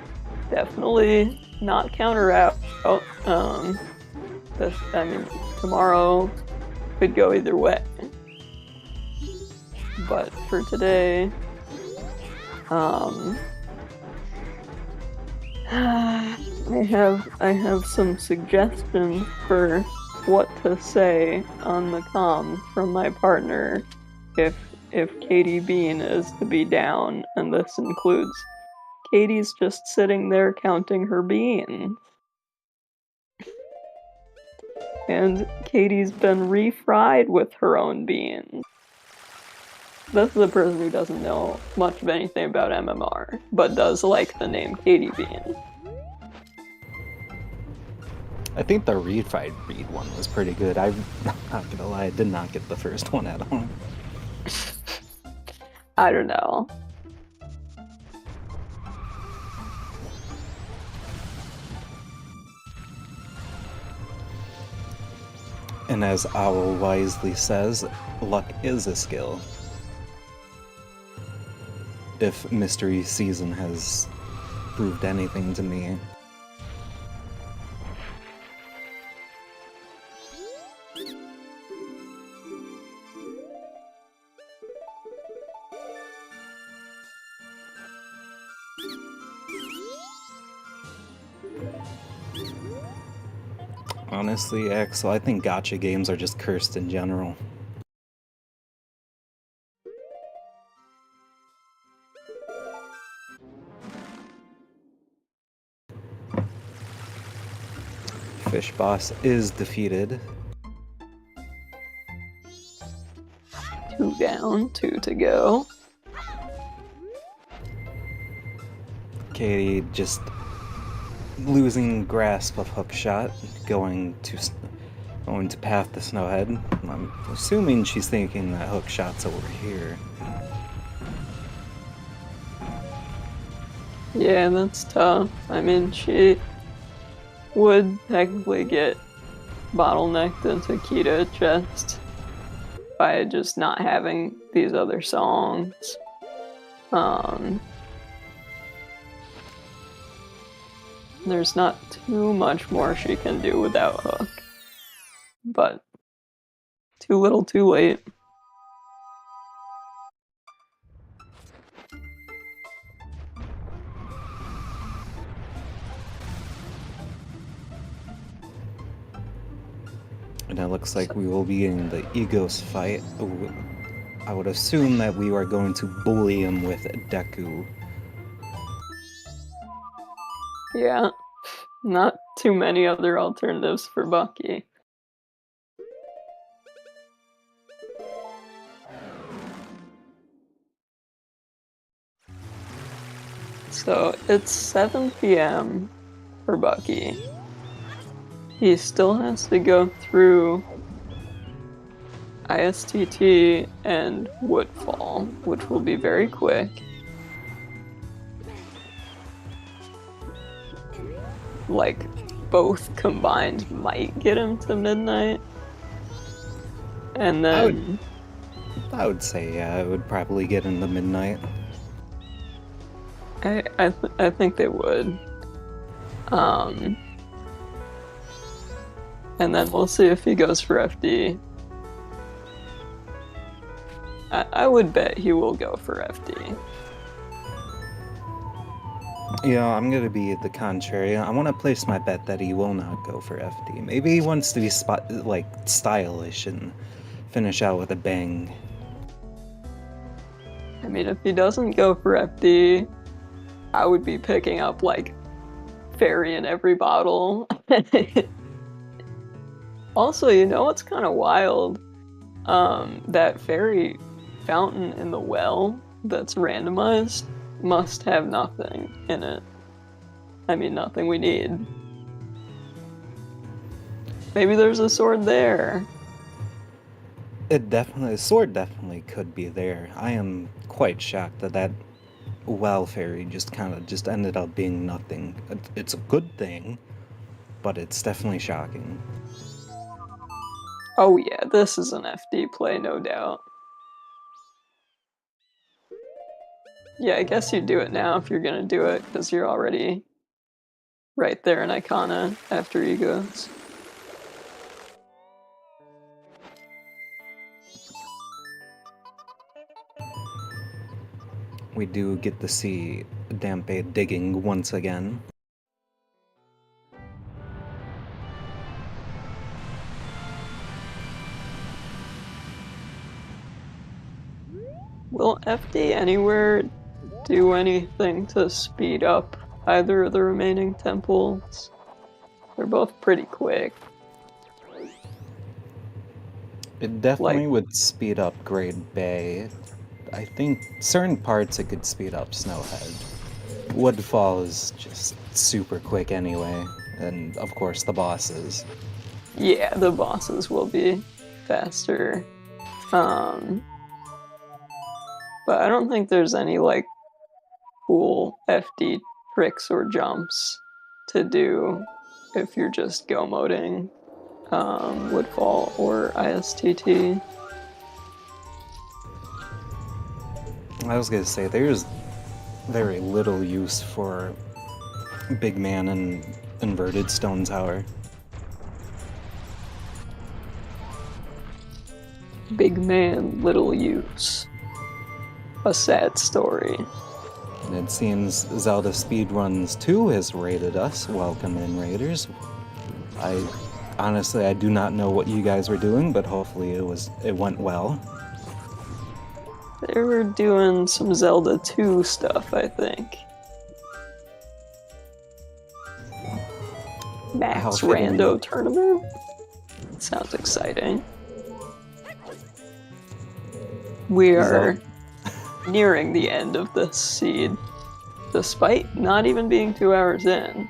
S2: definitely not count her out. I mean, tomorrow could go either way. But for today, I have some suggestions for what to say on the comm from my partner if KTBean is to be down, and this includes Katie's just sitting there counting her beans. And Katie's been refried with her own beans. This is a person who doesn't know much of anything about MMR, but does like the name KTBean.
S3: I think the refried breed one was pretty good. I'm not gonna lie, I did not get the first one at all.
S2: I don't know.
S3: And as Owl wisely says, luck is a skill. If Mystery Season has proved anything to me. Honestly, Axel, I think gacha games are just cursed in general. Fish Boss is defeated.
S2: 2 down, 2 to go.
S3: Katie just losing grasp of Hookshot, going to path the Snowhead. I'm assuming she's thinking that Hookshot's over here.
S2: Yeah, that's tough. I mean, she would technically get bottlenecked into Kita chest by just not having these other songs. There's not too much more she can do without Hook. But too little, too late.
S3: And it looks like we will be in the Egos fight. I would assume that we are going to bully him with Deku.
S2: Yeah, not too many other alternatives for Bucky. So it's 7 p.m. for Bucky. He still has to go through ISTT and Woodfall, which will be very quick. Like, both combined might get him to midnight. And then...
S3: I would say, yeah, it would probably get into midnight.
S2: I think they would. And then we'll see if he goes for FD. I would bet he will go for FD.
S3: I'm gonna be the contrary. I want to place my bet that he will not go for FD. Maybe he wants to be stylish and finish out with a bang.
S2: I mean, if he doesn't go for FD, I would be picking up, like, Fairy in every bottle. Also, you know what's kind of wild? That Fairy fountain in the well that's randomized must have nothing in it. I mean, nothing we need. Maybe there's a sword there.
S3: The sword definitely could be there. I am quite shocked that well fairy just ended up being nothing. It's a good thing, but it's definitely shocking.
S2: Oh yeah, this is an FD play, no doubt. Yeah, I guess you do it now if you're gonna do it, because you're already right there in Icona after Egos.
S3: We do get to see Dampe digging once again.
S2: Will FD Anywhere do anything to speed up either of the remaining temples? They're both pretty quick.
S3: It definitely would speed up Great Bay. I think certain parts it could speed up Snowhead. Woodfall is just super quick anyway, and of course the bosses.
S2: Yeah, the bosses will be faster. But I don't think there's any, like, cool FD tricks or jumps to do if you're just go moding Woodfall or ISTT.
S3: I was gonna say, there's very little use for Big Man and Inverted Stone Tower.
S2: Big man, little use. A sad story.
S3: And it seems ZeldaSpeedRuns 2 has rated us. Welcome in, Raiders. Honestly, I do not know what you guys were doing, but hopefully it went well.
S2: They were doing some Zelda 2 stuff, I think. Max Rando tournament? Sounds exciting. We are nearing the end of this seed, despite not even being 2 hours in.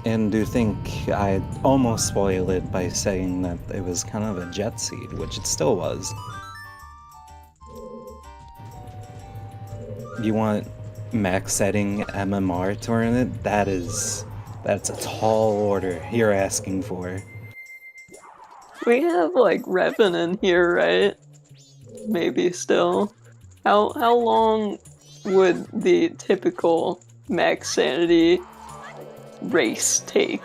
S3: And do you think I almost spoiled it by saying that it was kind of a jet seed, which it still was. You want max setting MMR tournament? That's a tall order you're asking for.
S2: We have, like, Revan in here, right? Maybe still. How long would the typical max sanity race take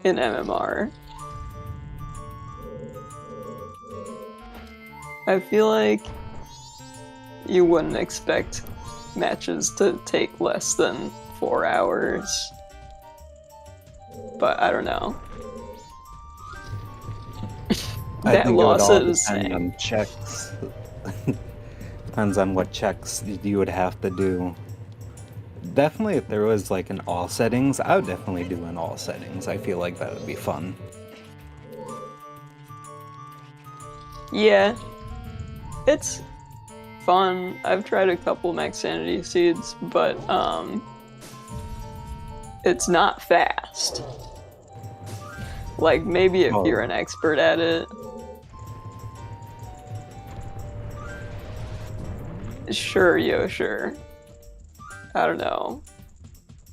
S2: in MMR? I feel like you wouldn't expect matches to take less than 4 hours. But I don't know.
S3: I think loss it would all depend on checks. Depends on what checks you would have to do. Definitely, if there was like an all settings, I would definitely do an all settings. I feel like that would be fun.
S2: Yeah, it's fun. I've tried a couple max sanity seeds, but it's not fast. Like, maybe if you're an expert at it. Sure, yo, sure. I don't know.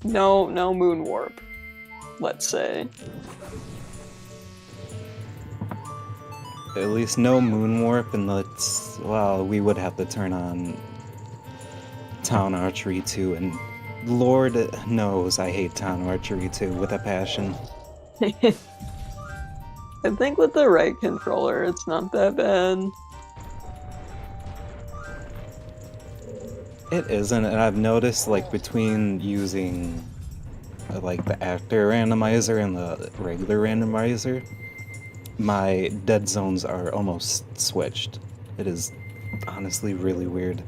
S2: No moon warp, let's say.
S3: At least no moon warp, and we would have to turn on Town Archery 2, and Lord knows I hate Town Archery 2 with a passion.
S2: I think with the right controller, it's not that bad.
S3: It isn't, and I've noticed, like, between using, like, the actor randomizer and the regular randomizer, my dead zones are almost switched. It is honestly really weird.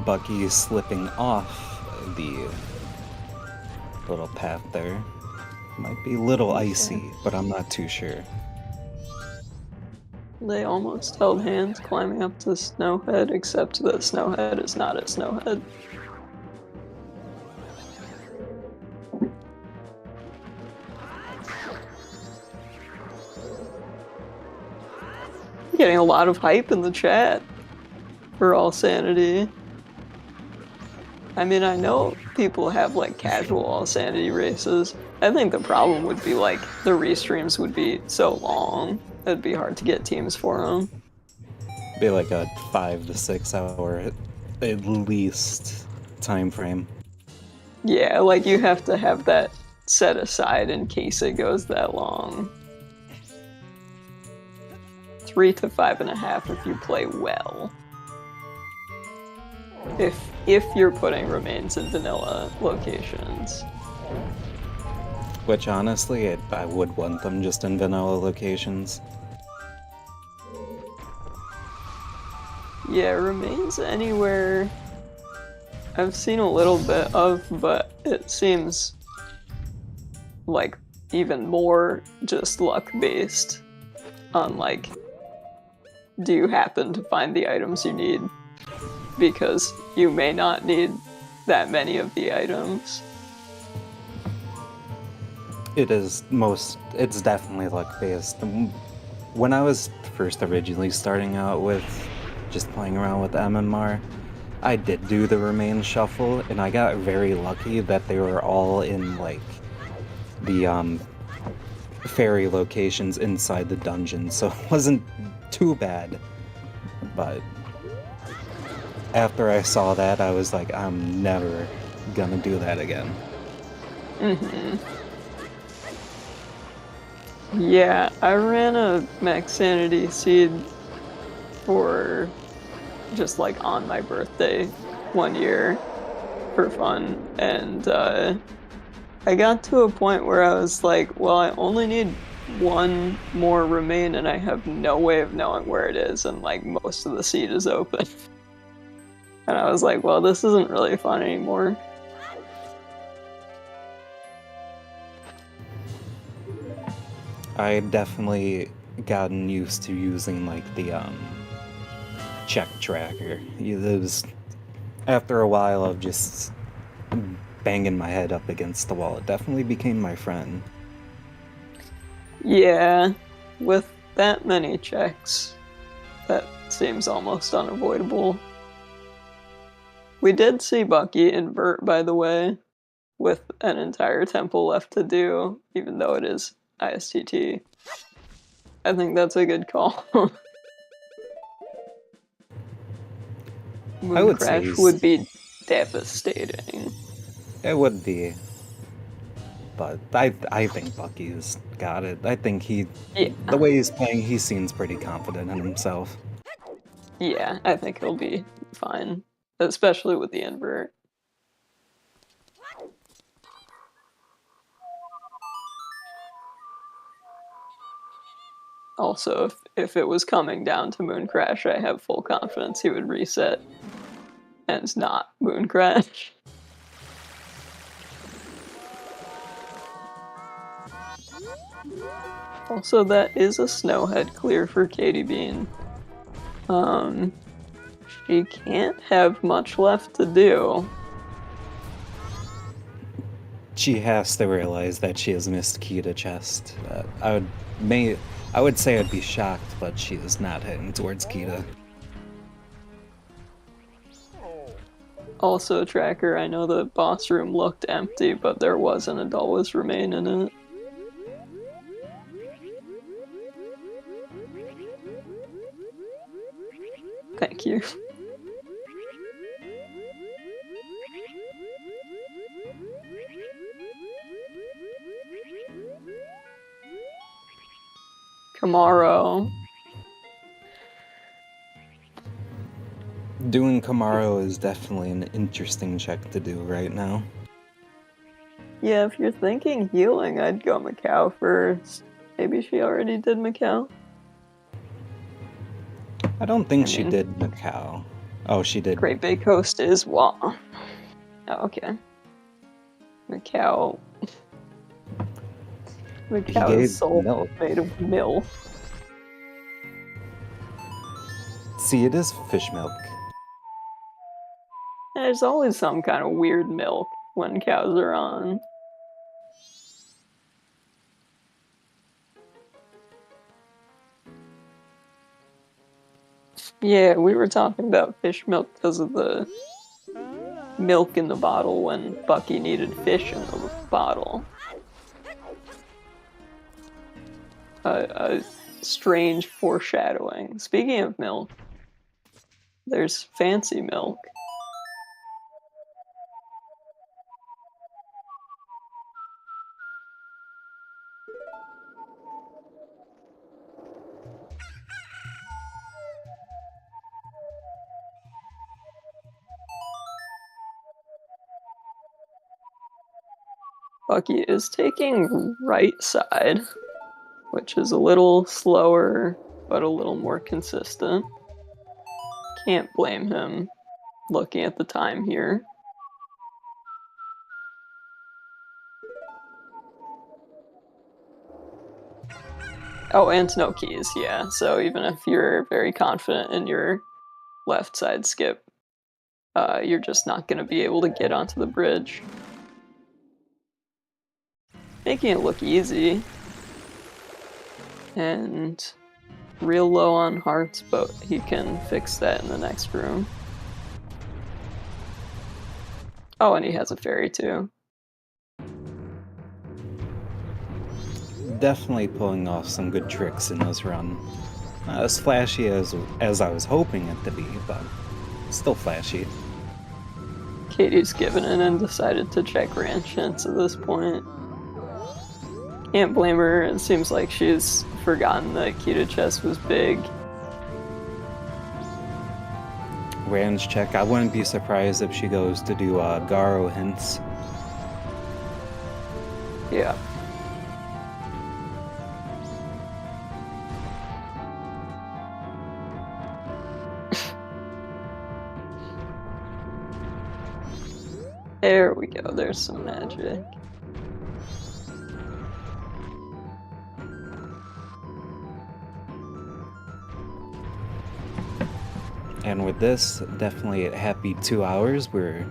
S3: Bucky slipping off the little path there. Might be a little icy, but I'm not too sure.
S2: They almost held hands climbing up to Snowhead, except that Snowhead is not a Snowhead. Getting a lot of hype in the chat for All Sanity. I mean, I know people have like casual All Sanity races. I think the problem would be like the restreams would be so long. It'd be hard to get teams for them.
S3: Be like a 5 to 6 hour at least time frame.
S2: Yeah, like you have to have that set aside in case it goes that long. 3 to 5.5 if you play well. If you're putting remains in vanilla locations.
S3: Which honestly, I would want them just in vanilla locations.
S2: Yeah, remains anywhere I've seen a little bit of, but it seems like even more just luck based on like, do you happen to find the items you need? Because you may not need that many of the items.
S3: It's definitely luck based. When I was first originally starting out with just playing around with MMR, I did do the remain shuffle, and I got very lucky that they were all in like the fairy locations inside the dungeon, so it wasn't too bad. But after I saw that, I was like, I'm never gonna do that again.
S2: Mm-hmm. Yeah, I ran a Max Sanity seed for just like on my birthday one year for fun, and I got to a point where I was like, well, I only need one more remain and I have no way of knowing where it is, and like most of the seed is open. And I was like, well, this isn't really fun anymore.
S3: I definitely gotten used to using like the check tracker. It was after a while of just banging my head up against the wall. It definitely became my friend.
S2: Yeah, with that many checks, that seems almost unavoidable. We did see Bucky invert, by the way, with an entire temple left to do, even though it is ISTT. I think that's a good call. Moon
S3: I would say
S2: Crash would be devastating.
S3: it would be, but I think Bucky's got it. I think the way he's playing, he seems pretty confident in himself.
S2: Yeah, I think he'll be fine, especially with the invert. Also, if it was coming down to Moon Crash, I have full confidence he would reset and not Moon Crash. Also, that is a Snowhead clear for KTBean. She can't have much left to do.
S3: She has to realize that she has missed Kita chest. I would say I'd be shocked, but she is not heading towards Kita.
S2: Also, Tracker, I know the boss room looked empty, but there was an Adult's remain in it. Thank you. Kamaro.
S3: Doing Kamaro is definitely an interesting check to do right now.
S2: Yeah, if you're thinking healing, I'd go Macau first. Maybe she already did Macau?
S3: I don't think she did Macau. Oh, she did.
S2: Great Bay Coast is what? Oh, okay. Macau. Macau's soul
S3: milk.
S2: made of milk.
S3: See, it is fish milk.
S2: There's always some kind of weird milk when cows are on. Yeah, we were talking about fish milk because of the milk in the bottle when Bucky needed fish in the bottle. A strange foreshadowing. Speaking of milk, there's fancy milk. Bucky is taking right side, which is a little slower, but a little more consistent. Can't blame him looking at the time here. Oh, and no keys, yeah. So even if you're very confident in your left side skip, you're just not going to be able to get onto the bridge. Making it look easy. And real low on hearts, but he can fix that in the next room. Oh, and he has a fairy too.
S3: Definitely pulling off some good tricks in this run. Not as flashy as I was hoping it to be, but still flashy.
S2: Katie's given in and decided to check ranch hints at this point. Can't blame her, it seems like she's forgotten that Kita chest was big.
S3: Ranch check, I wouldn't be surprised if she goes to do Garo hints.
S2: Yeah. There we go, there's some magic.
S3: And with this, definitely a happy 2 hours. We're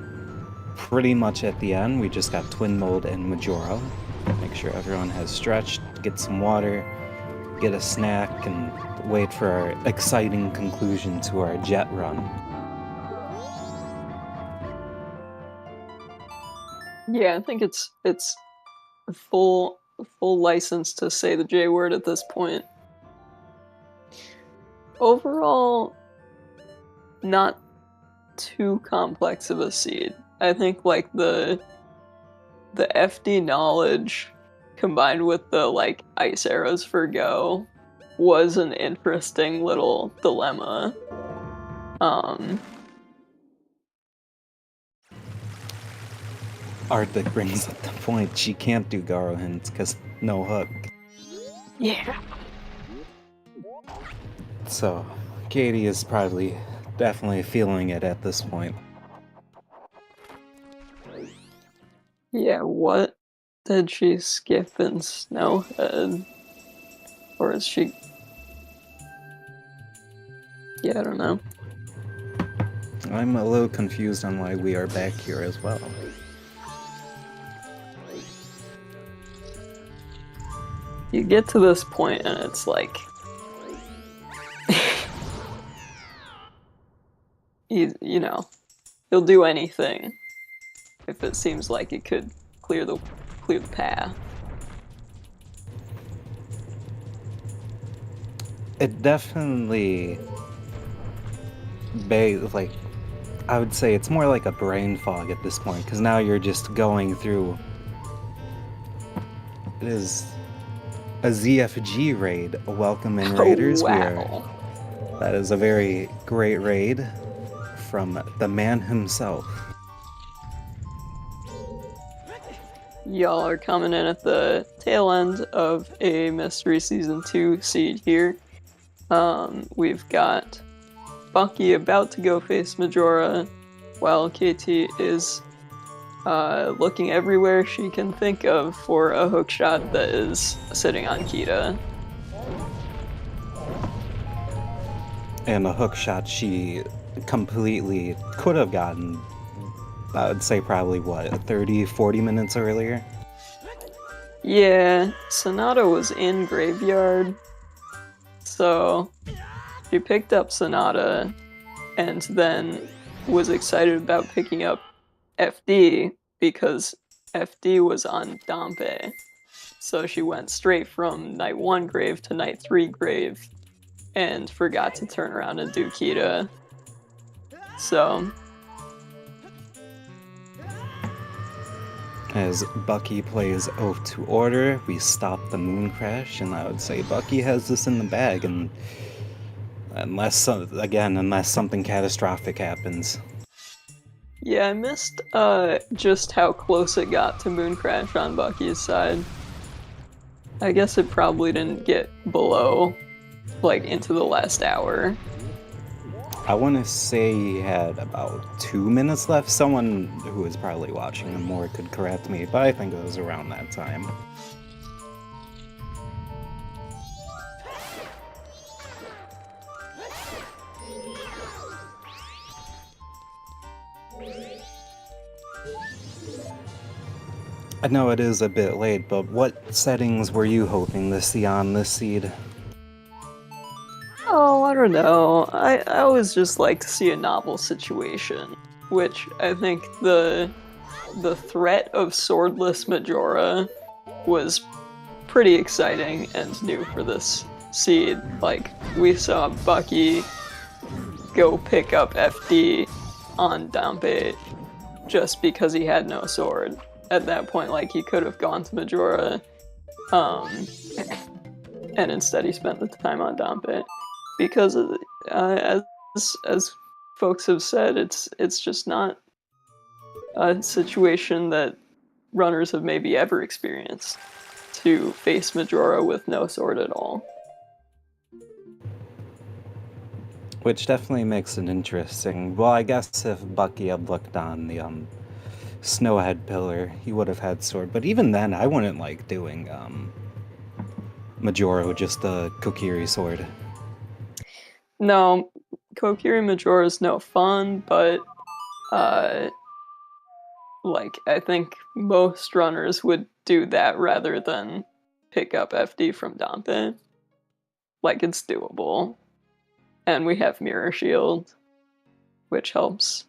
S3: pretty much at the end. We just got Twin Mode and Majora. Make sure everyone has stretched, get some water, get a snack, and wait for our exciting conclusion to our jet run.
S2: Yeah, I think it's a full license to say the J word at this point. Overall, not too complex of a seed. I think like the FD knowledge combined with the like ice arrows for go was an interesting little dilemma.
S3: Arctic brings up the point, she can't do Garo hints because no hook.
S2: Yeah.
S3: So, Katie is probably definitely feeling it at this point.
S2: Yeah, what did she skip in Snowhead? Or is she... Yeah, I don't know.
S3: I'm a little confused on why we are back here as well.
S2: You get to this point and it's like... you know, he'll do anything if it seems like it could clear the path.
S3: It definitely, like, I would say it's more like a brain fog at this point, because now you're just going through. It is a ZFG raid. Welcome in, raiders.
S2: Oh, wow.
S3: That is a very great raid from the man himself.
S2: Y'all are coming in at the tail end of a Mystery Season 2 seed here. We've got Bucky about to go face Majora, while KT is looking everywhere she can think of for a hookshot that is sitting on Kita.
S3: And a hookshot she completely could have gotten, I would say probably, what, 30, 40 minutes earlier?
S2: Yeah, Sonata was in Graveyard, so she picked up Sonata and then was excited about picking up FD because FD was on Dompe. So she went straight from Night 1 grave to Night 3 grave and forgot to turn around and do Kita. So
S3: as Bucky plays Oath to Order, we stop the moon crash, and I would say Bucky has this in the bag, and unless something catastrophic happens.
S2: yeah, I missed just how close it got to moon crash on Bucky's side. I guess it probably didn't get below, like, into the last hour.
S3: I want to say he had about 2 minutes left. Someone who is probably watching him more could correct me, but I think it was around that time. I know it is a bit late, but what settings were you hoping to see on this seed?
S2: Oh, I don't know. I always just like to see a novel situation, which I think the threat of swordless Majora was pretty exciting and new for this seed. Like, we saw Bucky go pick up FD on Dompe just because he had no sword. At that point, like, he could have gone to Majora, and instead he spent the time on Dompe. Because as folks have said, it's just not a situation that runners have maybe ever experienced, to face Majora with no sword at all.
S3: Which definitely makes it interesting. Well, I guess if Bucky had looked on the Snowhead pillar, he would have had sword. But even then, I wouldn't like doing Majora with just a Kokiri sword.
S2: No, Kokiri Majora is no fun, but like, I think most runners would do that rather than pick up FD from Dompe. Like, it's doable. And we have Mirror Shield, which helps.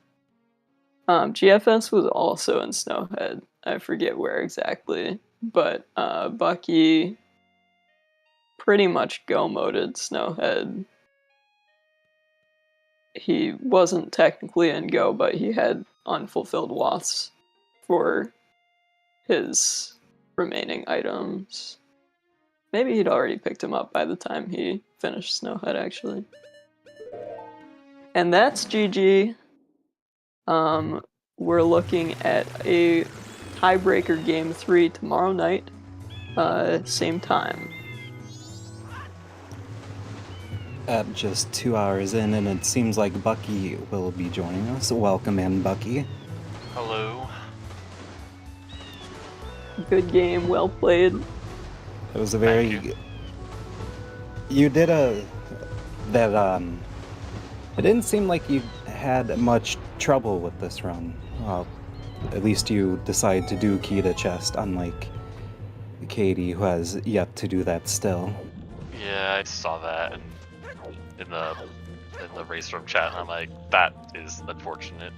S2: GFS was also in Snowhead. I forget where exactly, but Bucky pretty much go-moded Snowhead. He wasn't technically in Go, but he had unfulfilled wasps for his remaining items. Maybe he'd already picked him up by the time he finished Snowhead, actually. And that's GG. We're looking at a tiebreaker game 3 tomorrow night, same time.
S3: At just 2 hours in, and it seems like Bucky will be joining us. Welcome in, Bucky.
S4: Hello.
S2: Good game, well played.
S3: It was a very... You did it didn't seem like you had much trouble with this run. Well, at least you decided to do Kita chest, unlike Katie, who has yet to do that still.
S4: Yeah, I saw that in the race room chat, and I'm like, that is unfortunate.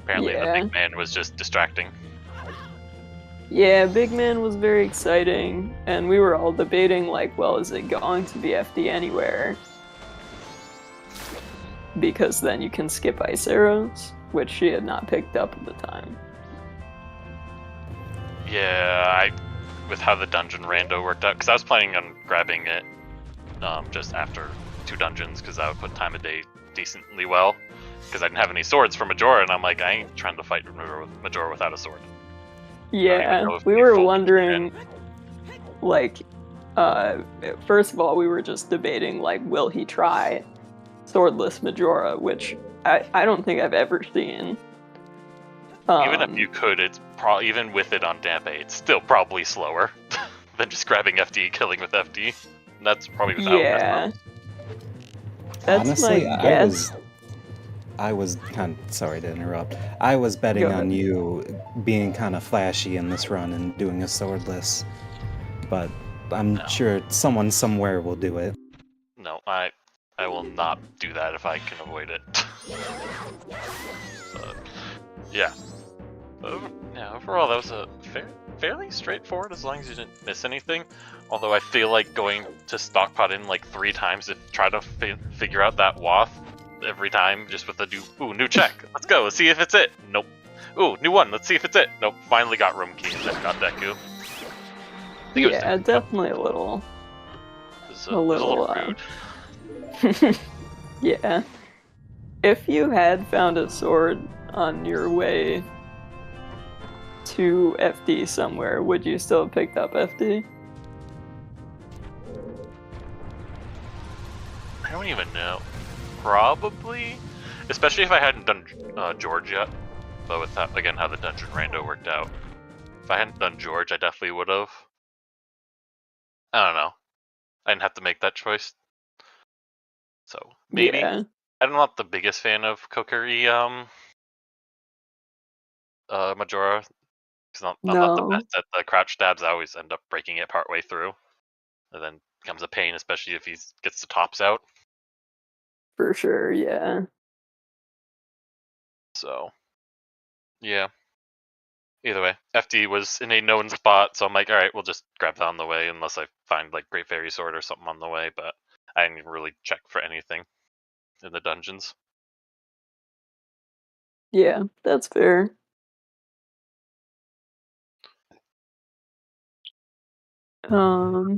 S4: Apparently
S2: Yeah.
S4: the big man was just distracting.
S2: Yeah, Big Man was very exciting, and we were all debating, like, well, is it going to be FD anywhere? Because then you can skip Ice Arrows, which she had not picked up at the time.
S4: Yeah, I with how the dungeon rando worked out, because I was planning on grabbing it just after 2 dungeons, because that would put time of day decently well, because I didn't have any swords for Majora, and I'm like, I ain't trying to fight Majora without a sword.
S2: Yeah,
S4: know if
S2: we
S4: they
S2: were
S4: fully
S2: wondering, like, first of all, we were just debating, like, will he try swordless Majora, which I don't think I've ever seen.
S4: Even if you could, it's probably, even with it on Dampe, it's still probably slower than just grabbing FD, killing with FD. And that's probably without
S2: Yeah,
S4: missiles.
S2: that's
S3: Honestly,
S2: my guess.
S3: I was kind of, sorry to interrupt. I was betting
S2: Go
S3: on
S2: ahead.
S3: you being kind of flashy in this run and doing a swordless, but I'm
S4: No.
S3: sure someone somewhere will do it.
S4: No, I will not do that if I can avoid it. But, yeah. Yeah, overall, that was a fairly straightforward, as long as you didn't miss anything. Although I feel like going to stockpot in like 3 times to try to figure out that wath every time, just with a new check. Let's go. Let's see if it's it. Nope. Ooh, new one. Let's see if it's it. Nope. Finally got room key and then got Deku.
S2: Yeah, definitely a little.
S4: It was a little rude.
S2: Yeah. If you had found a sword on your way to FD somewhere, would you still have picked up FD?
S4: I don't even know. Probably. Especially if I hadn't done George yet. But with that, again, how the dungeon rando worked out. If I hadn't done George, I definitely would have. I don't know. I didn't have to make that choice. So, maybe.
S2: Yeah.
S4: I'm not the biggest fan of Kokiri Majora. Because I'm not the best at the crouch stabs. I always end up breaking it partway through. And then becomes a pain, especially if he gets the tops out.
S2: For sure, yeah.
S4: So, yeah. Either way, FD was in a known spot, so I'm like, alright, we'll just grab that on the way, unless I find like Great Fairy Sword or something on the way, but I didn't even really check for anything in the dungeons.
S2: Yeah, that's fair.
S3: I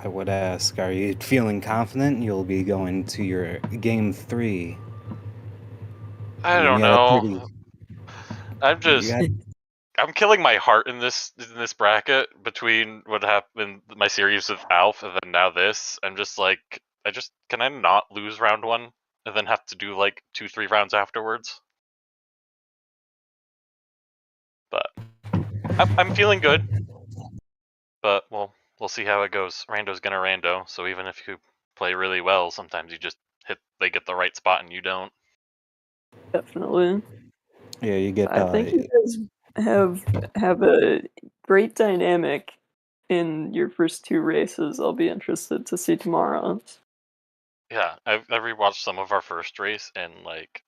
S3: would ask, are you feeling confident you'll be going to your game 3?
S4: I don't know. I'm killing my heart in this bracket between what happened my series with Alf and then now this. I'm just like, can I not lose round 1 and then have to do like 2-3 rounds afterwards? But I'm feeling good. But we'll see how it goes. Rando's gonna rando, so even if you play really well, sometimes you just they get the right spot and you don't.
S2: Definitely.
S3: Yeah, you get.
S2: I think you guys have a great dynamic in your first 2 races. I'll be interested to see tomorrow's.
S4: Yeah, I rewatched some of our first race and like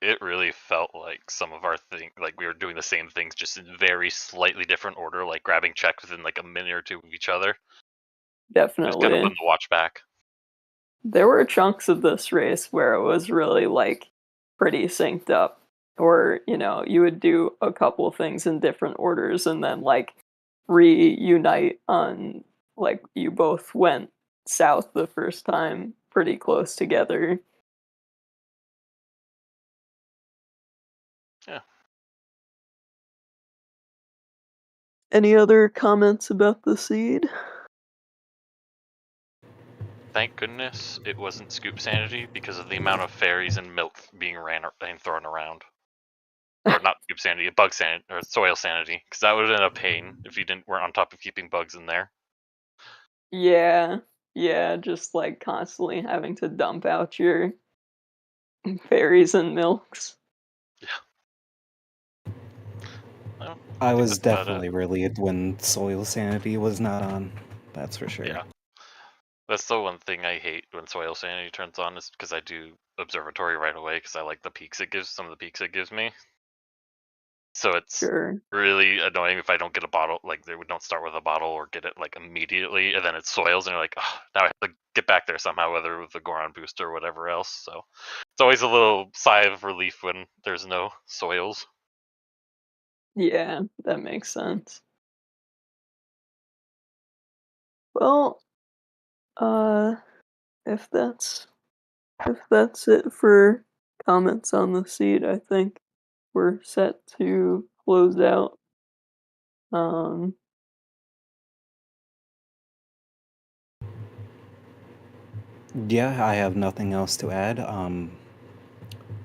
S4: it really felt like some of our like we were doing the same things just in very slightly different order, like grabbing checks within like a minute or 2 of each other. It was kind of
S2: Definitely.
S4: fun to watch back.
S2: There were chunks of this race where it was really like pretty synced up. Or, you would do a couple things in different orders and then like reunite on like you both went south the first time pretty close together.
S4: Yeah.
S2: Any other comments about the seed?
S4: Thank goodness it wasn't Scoop Sanity because of the amount of fairies and milk being thrown around. Or not Scoop Sanity, Bug Sanity, or Soil Sanity, because that would have been a pain if you weren't on top of keeping bugs in there.
S2: Yeah, just like constantly having to dump out your fairies and milks.
S4: Yeah. Well,
S3: I was definitely relieved when Soil Sanity was not on. That's for sure.
S4: Yeah. That's the one thing I hate when Soil Sanity turns on, is because I do Observatory right away because I like the peaks it gives, some of the peaks it gives me. So it's really annoying if I don't get a bottle, like they don't start with a bottle or get it like immediately, and then it soils, and you're like, oh, now I have to get back there somehow, whether with the Goron booster or whatever else. So it's always a little sigh of relief when there's no soils.
S2: Yeah, that makes sense. Well, if that's it for comments on the seed, I think we're set to close out.
S3: Yeah, I have nothing else to add.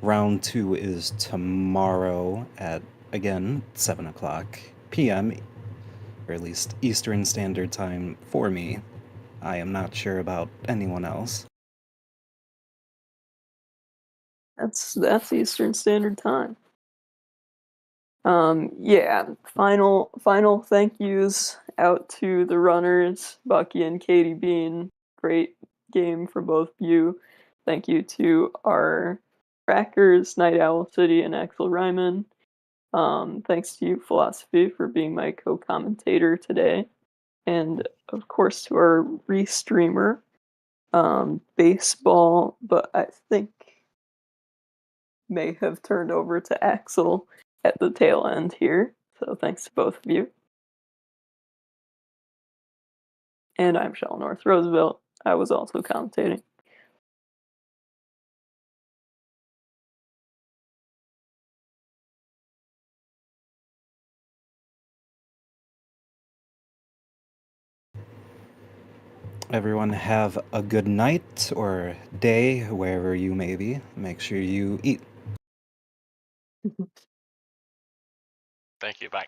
S3: Round 2 is tomorrow at, again, 7 o'clock p.m., or at least Eastern Standard Time for me. I am not sure about anyone else.
S2: That's Eastern Standard Time. Yeah, final thank yous out to the runners, Bucky and KTBean. Great game for both of you. Thank you to our trackers, Night Owl City and Axel Ryman. Thanks to you, Philosophy, for being my co-commentator today. And of course to our restreamer, Baseball, but I think may have turned over to Axel at the tail end here. So thanks to both of you. And I'm Shell North Roosevelt. I was also commentating.
S3: Everyone have a good night or day, wherever you may be. Make sure you eat.
S4: Thank you. Bye.